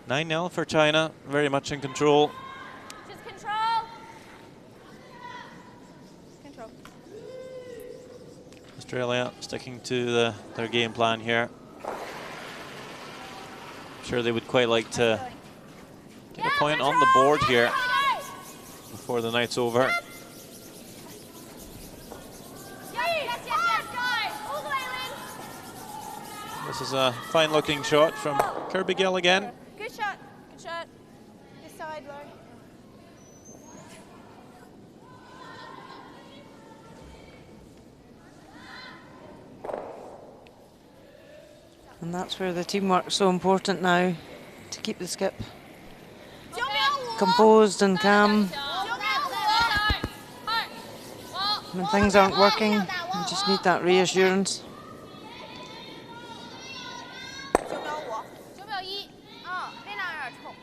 9-0 for China, very much in control. Just control. Control. Australia sticking to their game plan here. I'm sure they would quite like to get a point on the board here before the night's over. This is a fine-looking shot from Kirby Gill again. Good shot. Good shot. This side, Lauren. And that's where the teamwork's so important now, to keep the skip composed and calm. When things aren't working, you just need that reassurance. 9秒1。哦，力量有点冲。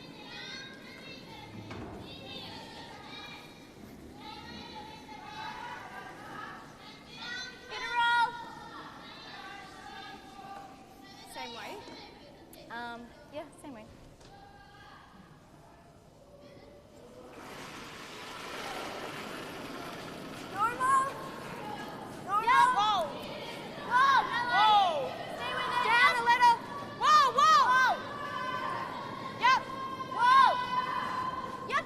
Get a roll. Same way. Yeah, same way. Normal. Normal. Yeah. Whoa. Whoa. Whoa. Stay with it. Down a little. Whoa. Whoa. Whoa. Yep. Whoa. Yep.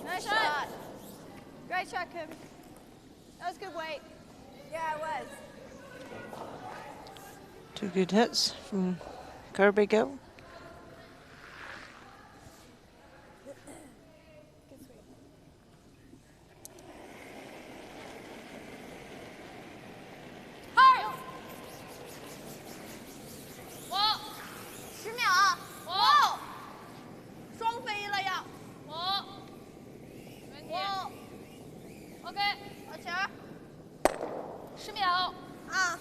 Nice shot. Great shot, Kirby. That was good weight. Yeah, it was. 2 good hits from Kirby Gill. Hard. 10秒啊！哇，双飞了呀！哇 ，OK， 往前，10秒啊。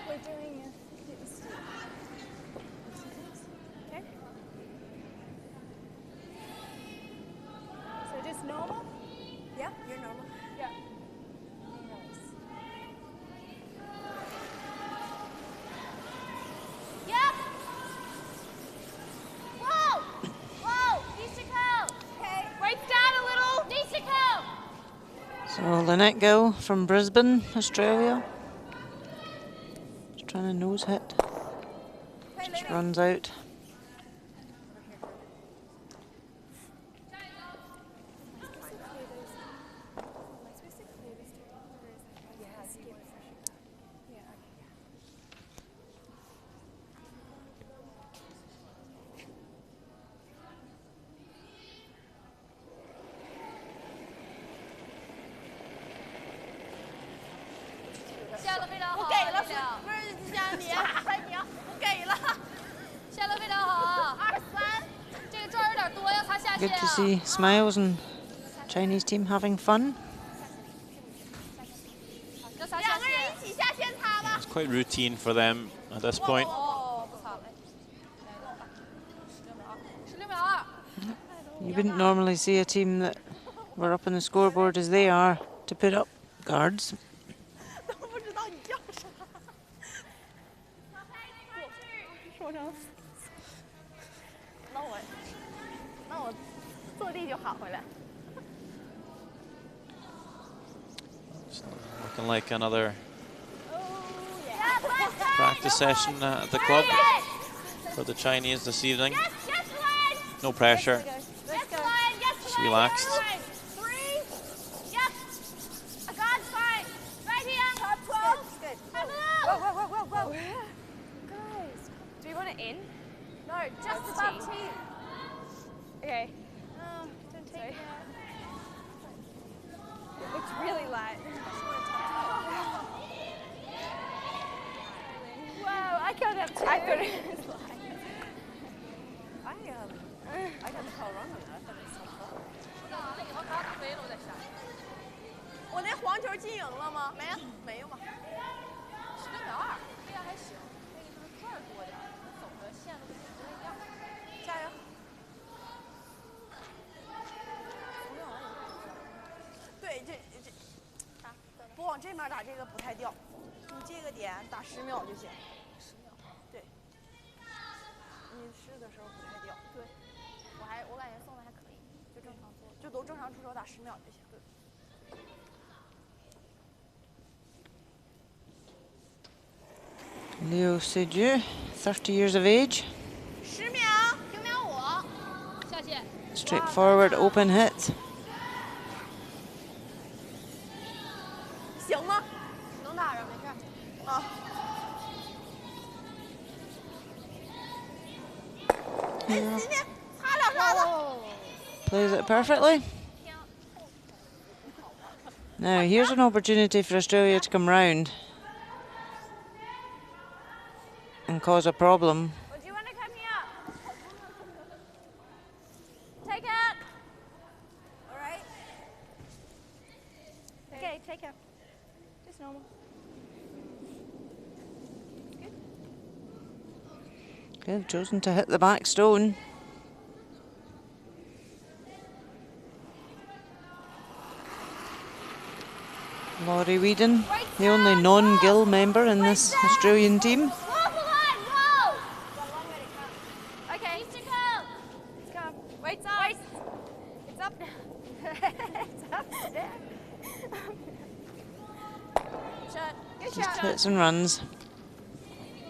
We're doing it. Okay. So just normal? Yeah, you're normal. Yeah. Nice. Yep. Whoa. Whoa. Needs to go. Okay. Weights down a little. Needs to go. So Lynette Gill from Brisbane, Australia. Just trying to nose hit. Just runs out. Good to see smiles and Chinese team having fun. It's quite routine for them at this point. You wouldn't normally see a team that were up on the scoreboard as they are to put up guards. Looking like another practice session at the club for the Chinese this evening. No pressure, just relaxed. Do we want it in? No, just above T. Okay. Don't take it. It looks really light. Whoa, I got up too. I thought it was light. I got the color wrong on that. I thought it was so cool. 我那黄球进影了吗？没有，没有嘛。16.2，这样还行。那个就是个儿多点，走的线路不一样。加油！对，这，不往这面打这个不太掉，你这个点打10秒就行。10秒。对。你试的时候不太掉。对。我感觉送的还可以，就正常做，就都正常出手打10秒就行。对。 Liu Seiju, 30 years of age. 10秒，9秒5，下线。 Straightforward open hit. 行吗？能打着，没事。啊。哎，今天擦两下子。 Plays it perfectly. Now here's an opportunity for Australia to come round and cause a problem. Well, do you want to come here? Take it. All right. Okay, take it. Just normal. They've chosen to hit the back stone. Laurie Whedon, the only non-Gill member in this Australian team. Okay. It's come. Wait's up. Wait. It's up now. It's up there. Shot. Good Just shot. hits and runs.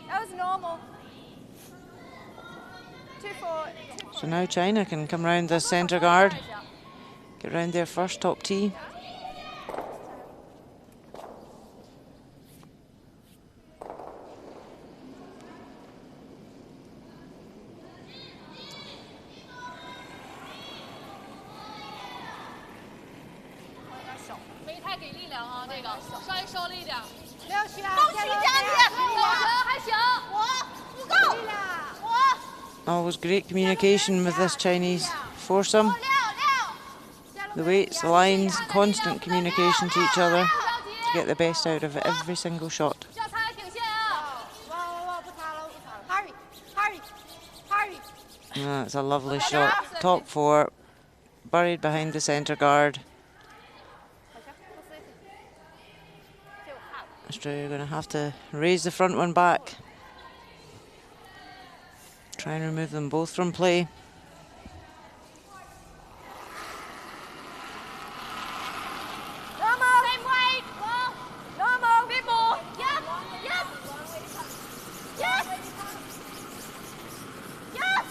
That was normal. 2-4. So now China can come round the centre guard, get round their first top tee. Always great communication with this Chinese foursome. The weights, the lines, constant communication to each other to get the best out of every single shot. That's a lovely shot. Top four, buried behind the centre guard. Australia are going to have to raise the front one back. Try and remove them both from play. Normal. Same weight. Normal. Bit more. Yes. Yes. Yes. Yes.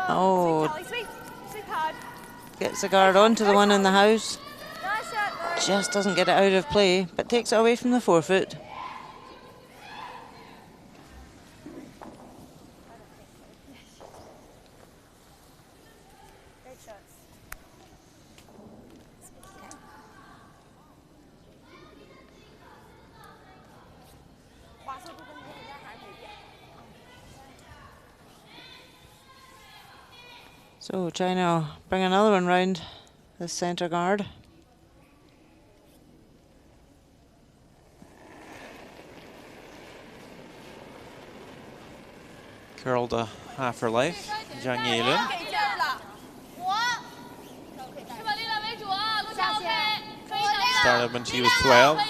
Oh, Sweet. Sweet card. gets the guard onto the one in the house. Nice shot. Just doesn't get it out of play, but takes it away from the forefoot. Great shots. So China bring another one round the centre guard. Curled a half her life, Gangneung. Started when she was 12. I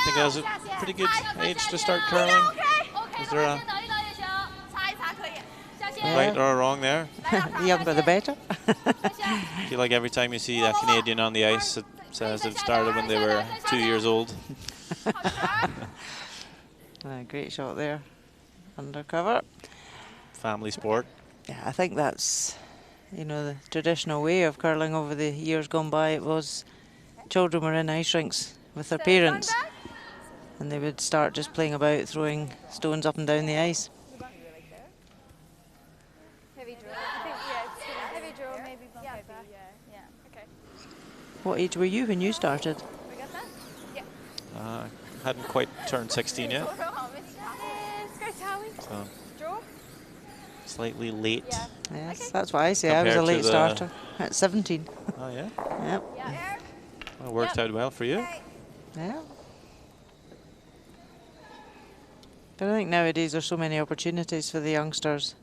think that was a pretty good age to start curling. Is there a right or a wrong there? The younger the better. I feel like every time you see a Canadian on the ice, it says they've started when they were 2 years old. Great shot there. Undercover. Family sport. Yeah, I think that's, you know, the traditional way of curling over the years gone by. It was children were in ice rinks with their parents and they would start just playing about, throwing stones up and down the ice. Heavy drill. I think, yeah, it's gonna be heavy drill, maybe bump it back. Yeah. Okay. What age were you when you started? We got that? Yeah. Hadn't quite turned 16 yet. So slightly late. Yeah. Yes, that's why I say I was a late starter at 17. Oh yeah? Yep. Well, it worked out well for you. Yeah. But I think nowadays there's so many opportunities for the youngsters.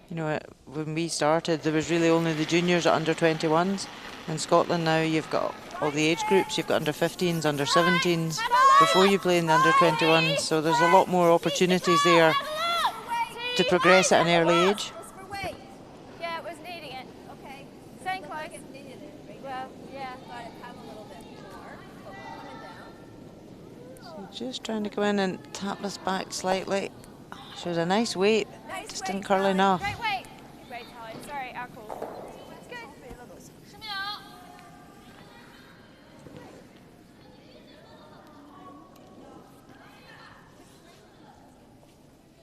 You know, when we started, there was really only the juniors at under 21s. In Scotland now, you've got all the age groups. You've got under 15s, under 17s, before you play in the under 21s. So there's a lot more opportunities there to progress at an early age. Yeah, it was needing it. Okay. Staying close. Well, yeah. So just trying to come in and tap this back slightly. She was a nice weight, just didn't curl enough. Great weight. Great time. Sorry, our call. It's good. 10秒。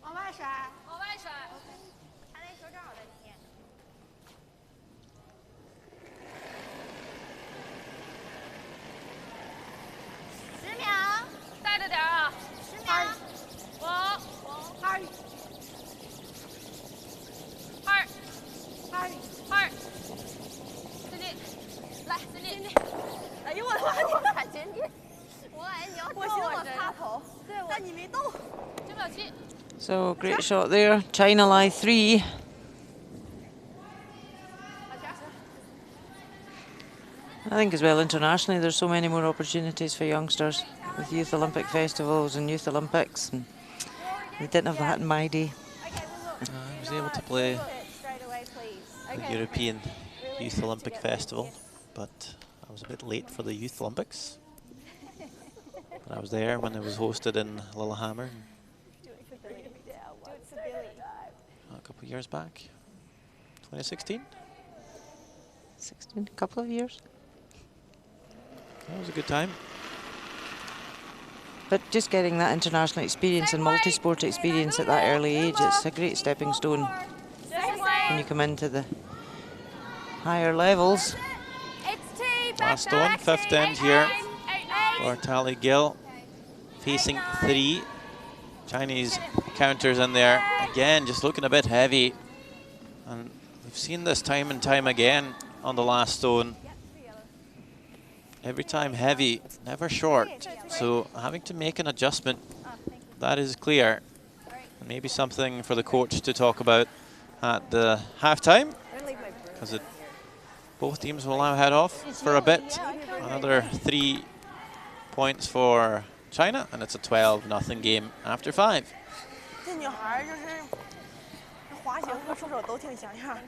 往外甩，往外甩。他那球正好在里面。10秒，带着点啊。10秒。我。二。自己。来，自己。哎呦我的妈！你感觉你，我寻思我擦头，但你没动。9秒7。 So great shot there. China lie 3. I think as well internationally there's so many more opportunities for youngsters with youth Olympic festivals and youth Olympics, and we didn't have that in my day. I was able to play the European Youth Olympic Festival, but I was a bit late for the Youth Olympics. But I was there when it was hosted in Lillehammer a couple of years back, 2016. 16, a couple of years. That was a good time. But just getting that international experience and multi-sport experience at that early age, it's a great stepping stone when you come into the higher levels. Last stone, 5th end here for Tally Gill, facing 3. Chinese counters in there. Again, just looking a bit heavy. And we've seen this time and time again on the last stone. Every time heavy, never short. So having to make an adjustment, that is clear. And maybe something for the coach to talk about at the halftime, because both teams will now head off for a bit. Another 3 points for China, and it's a 12-0 game after 5. 这女孩就是滑行和出手都挺像样。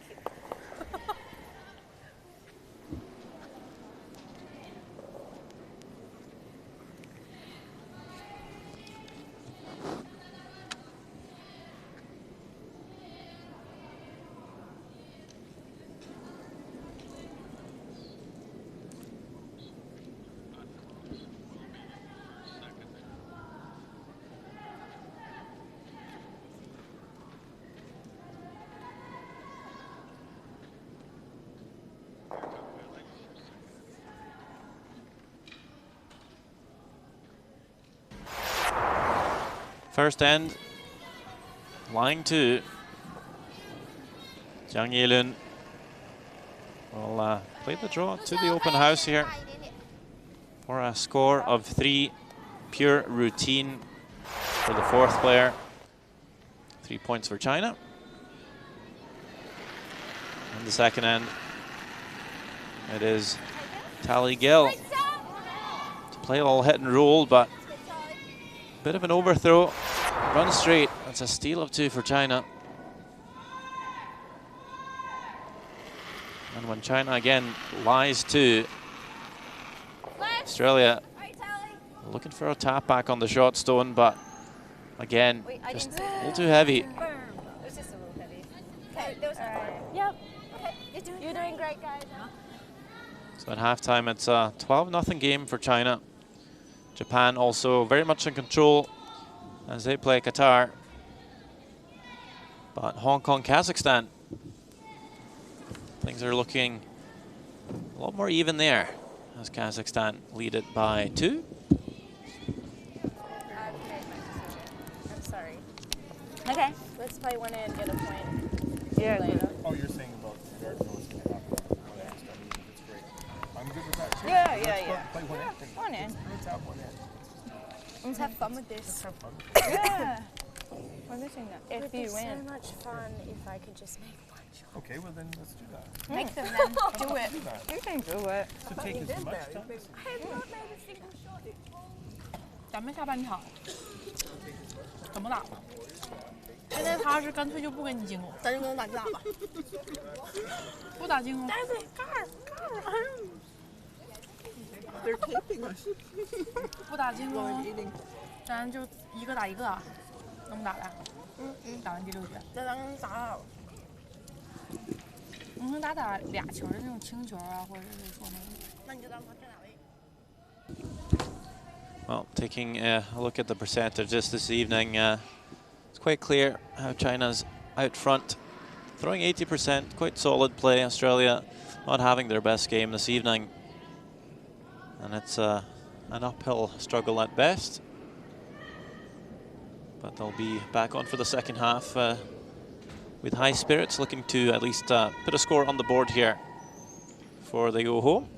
First end, line 2. Gangneung will play the draw to the open house here for a score of 3. Pure routine for the 4th player. 3 points for China. In the second end, it is Tally Gill to play all hit and roll, but bit of an overthrow. Run straight. That's a steal of 2 for China. And when China again lies 2, Australia looking for a tap back on the shot stone, but again, just a little too heavy. It was just a little heavy. Okay, that was Yep. Okay, you're doing great, guys. So at halftime, it's a 12-0 game for China. Japan also very much in control as they play Qatar. But Hong Kong, Kazakhstan, things are looking a lot more even there as Kazakhstan lead it by 2. I'm sorry. Okay, let's play one and get a point. Yeah. Later. Oh, you're saying about the guard knows going to happen. Yeah. That's great. I'm good with that too. Yeah. Play one end. One in. Let's have one end. Let's have fun with this. Let's have fun. Yeah. We're missing that. It If would be you so win. much fun if I could just make one shot. Okay, well then let's do that. Make them then. Do it. Do that. You can do it. To take as much time. I have not made a single shot. 咱们下半场怎么打吧？现在他是干脆就不跟你进攻，咱就跟他打架吧。不打进攻。哎，对，盖儿。They're taping us. 不打进攻，咱就一个打一个，能不打的？打完第6局。那咱跟他打。你能打俩球的那种轻球啊，或者是说那种。那你就当他站俩位。 Well, taking a look at the percentages this evening, it's quite clear how China's out front. Throwing 80%, quite solid play. Australia not having their best game this evening. And it's an uphill struggle at best. But they'll be back on for the second half with high spirits, looking to at least put a score on the board here before they go home.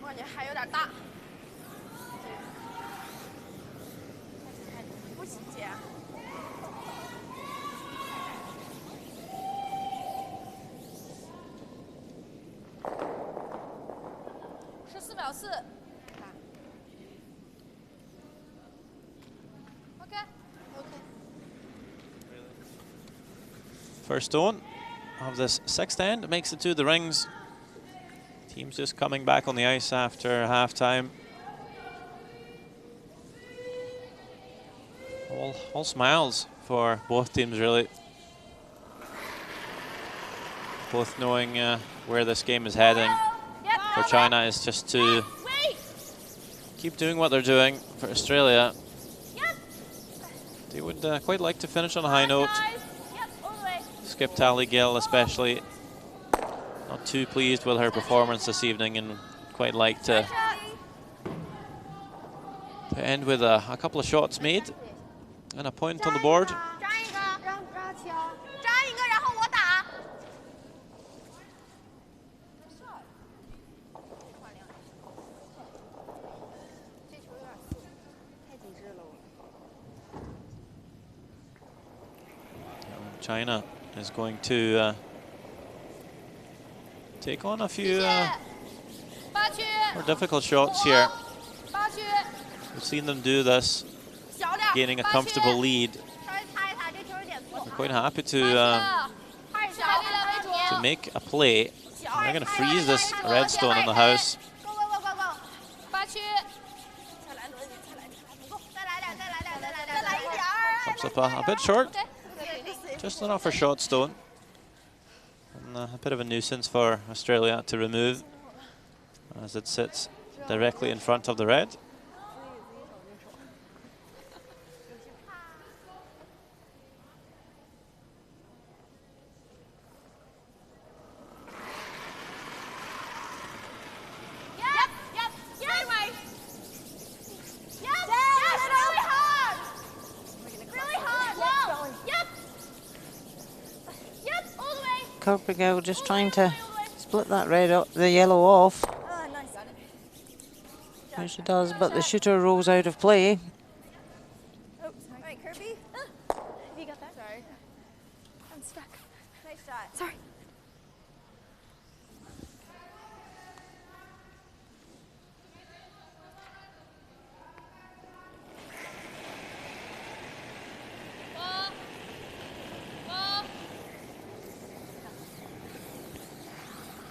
感觉还有点大。不行，姐。14秒4。OK。First stone of this sixth end makes it to the rings. Teams just coming back on the ice after halftime. All smiles for both teams, really. Both knowing where this game is heading. For China is just to keep doing what they're doing. For Australia, they would quite like to finish on a high note. Skip Tally Gill especially, not too pleased with her performance this evening and quite like to end with a couple of shots made and a point on the board. China is going to take on a few more difficult shots here. We've seen them do this, gaining a comfortable lead. They're quite happy to make a play. They're going to freeze this redstone in the house. Comes up a bit short. Just enough for shot stone. And a bit of a nuisance for Australia to remove as it sits directly in front of the red. Kirkbrigade just trying to split that red up, the yellow off. Which she does, but the shooter rolls out of play. Oh, right, Kirby. Have you got that? Sorry. I'm stuck. Nice shot. Sorry.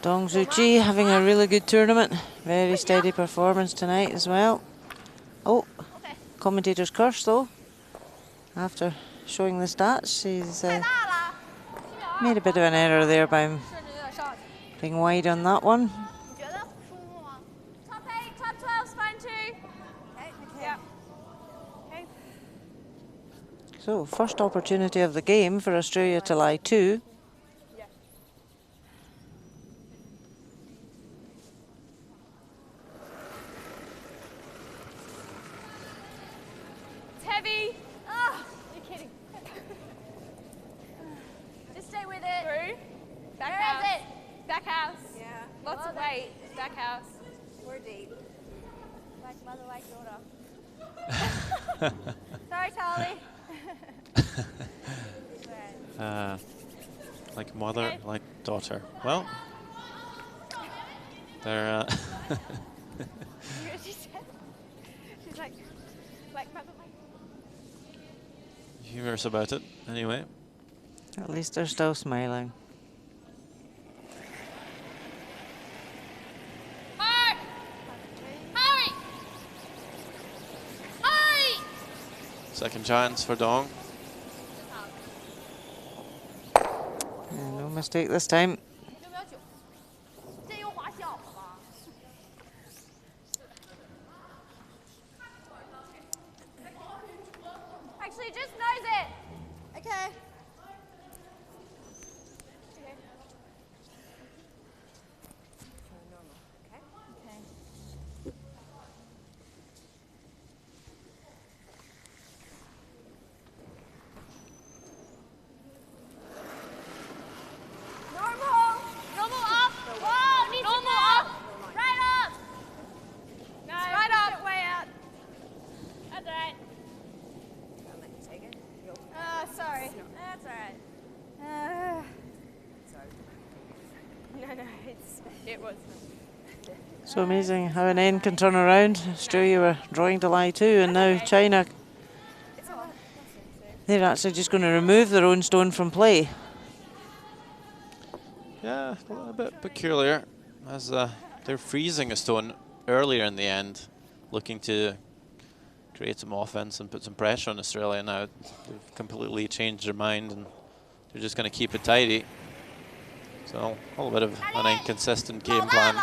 Dong Zuchi having a really good tournament. Very steady performance tonight as well. Oh, commentator's curse though. After showing the stats, she's made a bit of an error there by being wide on that one. Top 8, top 12's fine too. Yeah. So, first opportunity of the game for Australia to lie 2. Heavy. Oh, you're kidding. Just stay with it. Through. Back house. Where is it? Back house. Yeah. Lots of weight. Back house. We're deep. Like mother, like daughter. Sorry, Charlie. Like mother, like daughter. Well, they're She said. She's like mother, like. humorous about it, anyway. At least they're still smiling. Hurry! Hurry! Hurry! Second chance for Dong. And no mistake this time. Actually, just nose it. Okay. Normal. Normal up. Whoa, needs normal up. Right up. No, right up. Way out. That's all right. I'll let you take it. Sorry. That's all right. No, it was. So amazing how an end can turn around. Australia were drawing to lie 2, and now China, they're actually just going to remove their own stone from play. Yeah, a bit peculiar, as they're freezing a stone earlier in the end, looking to create some offense and put some pressure on Australia. Now they've completely changed their mind and they're just going to keep it tidy. So a little bit of an inconsistent game plan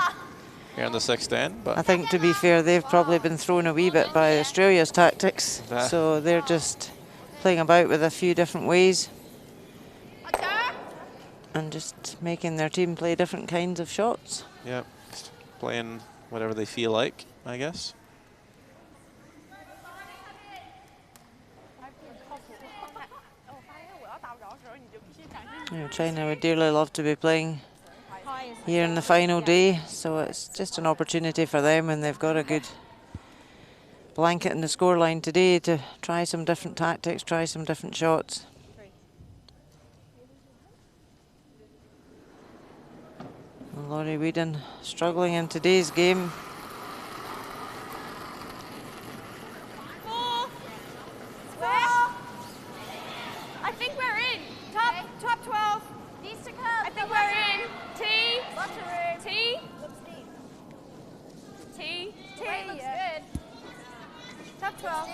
here in the 6th end. But I think, to be fair, they've probably been thrown a wee bit by Australia's tactics. So they're just playing about with a few different ways and just making their team play different kinds of shots. Yeah, playing whatever they feel like, I guess. You know, China would dearly love to be playing here in the final day, so it's just an opportunity for them, and they've got a good blanket in the scoreline today to try some different tactics, try some different shots. Laurie Whedon struggling in today's game. I think we're in. Top 12. Needs to come. I think we're in. T. Lots of room. T. Looks deep. T. T. Right, looks good. Top 12.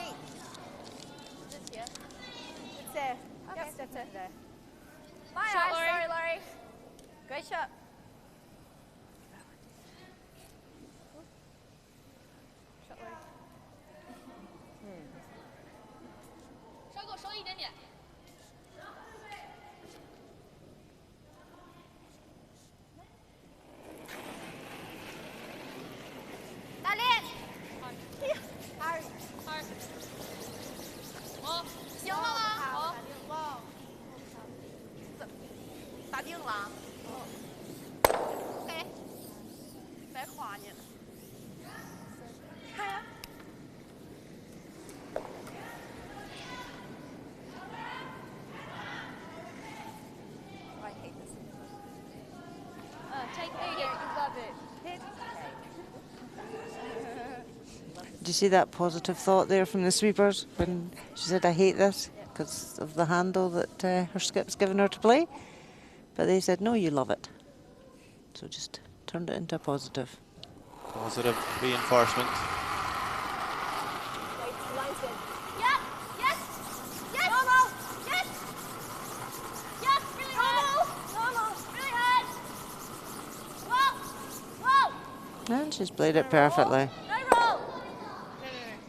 It's there. Okay. Yes, that's it. My shot, Laurie. Sorry, Laurie. Great shot. Shot, Laurie. 稍给我收一点点。 大力，2，哦，行了吗？好，打定了。给，白夸你了。看呀。 take 8 here. You love it. Did you see that positive thought there from the sweepers when she said, I hate this because of the handle that her skip's given her to play? But they said, no, you love it. So just turned it into a positive. Positive reinforcement. Yep. Yes. Yes. Normal. Yes. Yes. Really hard. Normal. Really hard. Whoa. Whoa. And she's played it perfectly. No roll.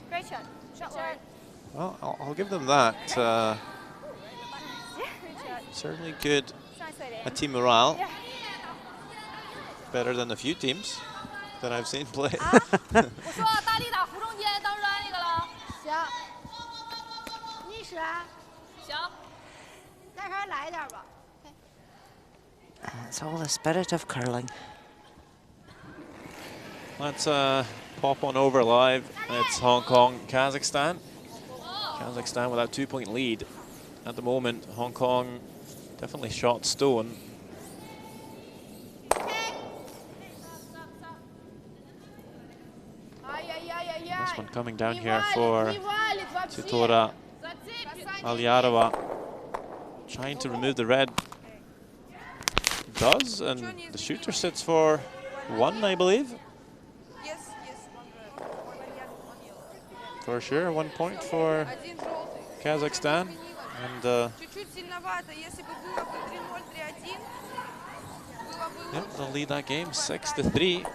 Great shot. Shot, Laurie. Well, I'll give them that. Certainly good a team morale. Better than a few teams that I've seen play. 我说大力打湖中间当软那个了。行，逆时啊，行。再稍微来一点吧。 It's all the spirit of curling. Let's pop on over live. It's Hong Kong, Kazakhstan. Kazakhstan with that 2-point lead. At the moment, Hong Kong definitely shot stone. This one coming down here for Tutora Aliarova. Trying to remove the red. Does, and the shooter sits for 1, I believe. For sure, 1 point for Kazakhstan. And yep, they'll lead that game 6-3.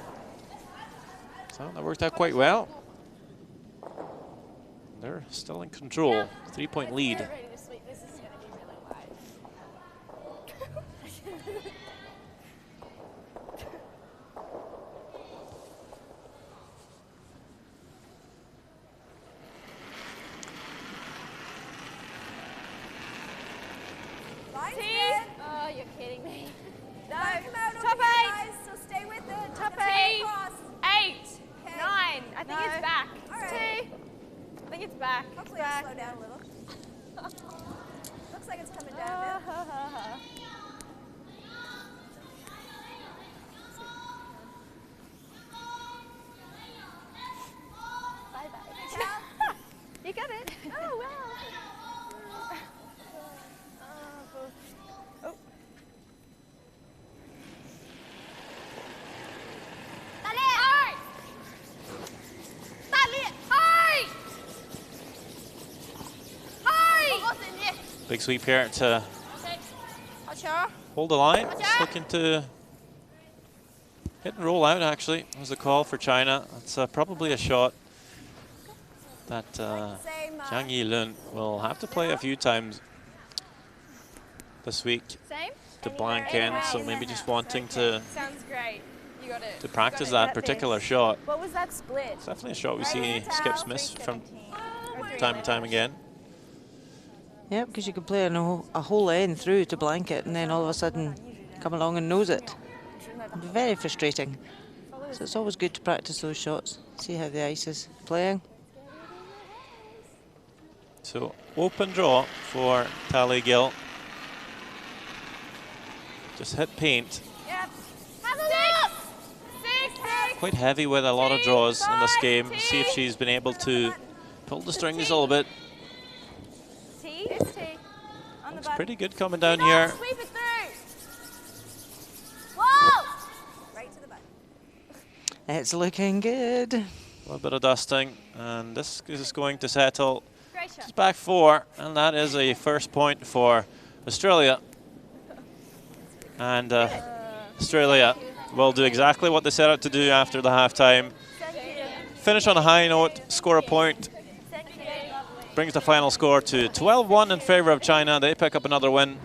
So that worked out quite well. They're still in control. 3-point lead. Oh, you're kidding me. No, top 8. So stay with it. Top 8. 8. 9. I think it's back. Right. 2. I think it's back. Hopefully it'll slow down a little. Looks like it's coming down a bit. Bye-bye. You got it. Oh, wow. Big sweep here to hold the line. It's looking to hit and roll out, actually. That was a call for China. It's probably a shot that Gangneung will have to play a few times this week to blank in, so maybe just wanting to practice that particular shot. What was that split? It's definitely a shot we see Skips miss from time and time again. Yeah, because you could play a whole end through to blanket and then all of a sudden come along and nose it. It'd be very frustrating. So it's always good to practice those shots, see how the ice is playing. So open draw for Tally Gill. Just hit paint. Yep. Have a look! Quite heavy with a lot of draws in this game. See if she's been able to pull the strings a little bit. Looks pretty good coming down here. Sweep it through. Whoa! Right to the butt. It's looking good. A little bit of dusting, and this is going to settle. It's back 4, and that is a first point for Australia. And Australia will do exactly what they set out to do after the halftime. Finish on a high note, score a point. Brings the final score to 12-1 in favor of China. They pick up another win.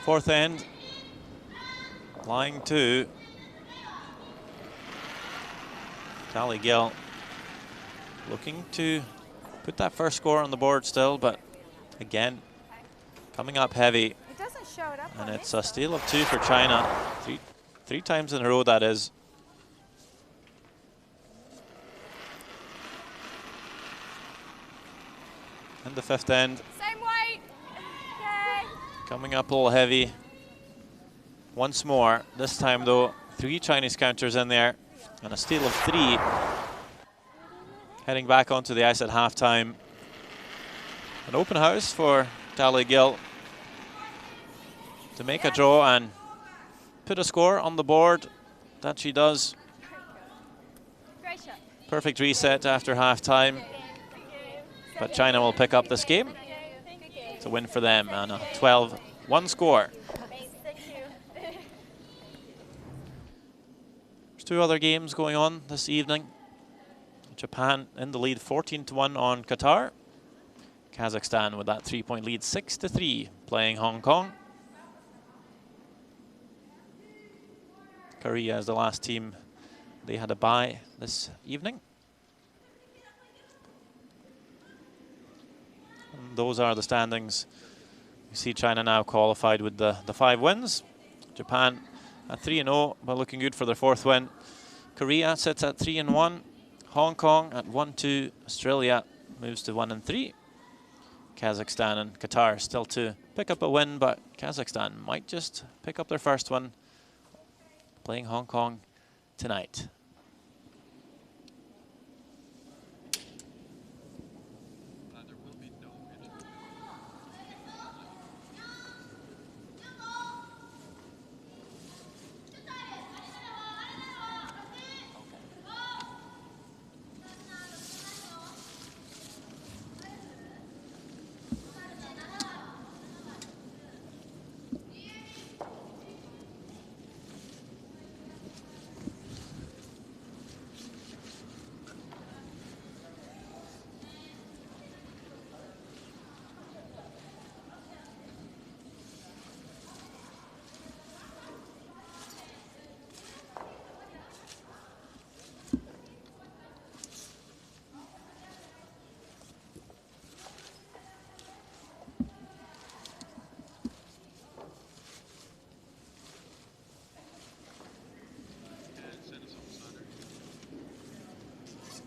Fourth end, line 2. Tally Gill looking to put that first score on the board still, but again, coming up heavy. It doesn't show it up. And it's a steal of 2 for China. Three times in a row, that is. And the fifth end. Same weight. Okay. Coming up a little heavy. Once more, this time though, 3 Chinese counters in there and a steal of 3. Heading back onto the ice at halftime. An open house for Tally Gill to make a draw and put a score on the board. That she does. Perfect reset after halftime. But China will pick up this game. It's a win for them and a 12-1 score. There's 2 other games going on this evening. Japan in the lead 14-1 on Qatar. Kazakhstan with that 3-point lead 6-3 playing Hong Kong. Korea is the last team They had a bye this evening. And those are the standings. You see China now qualified with the 5 wins. Japan at 3-0, but looking good for their 4th win. Korea sits at 3-1. Hong Kong at 1-2. Australia moves to 1-3. Kazakhstan and Qatar still to pick up a win, but Kazakhstan might just pick up their first one, playing Hong Kong tonight.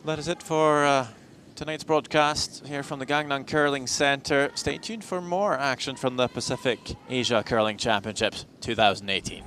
That is it for tonight's broadcast here from the Gangneung Curling Centre. Stay tuned for more action from the Pacific Asia Curling Championships 2018.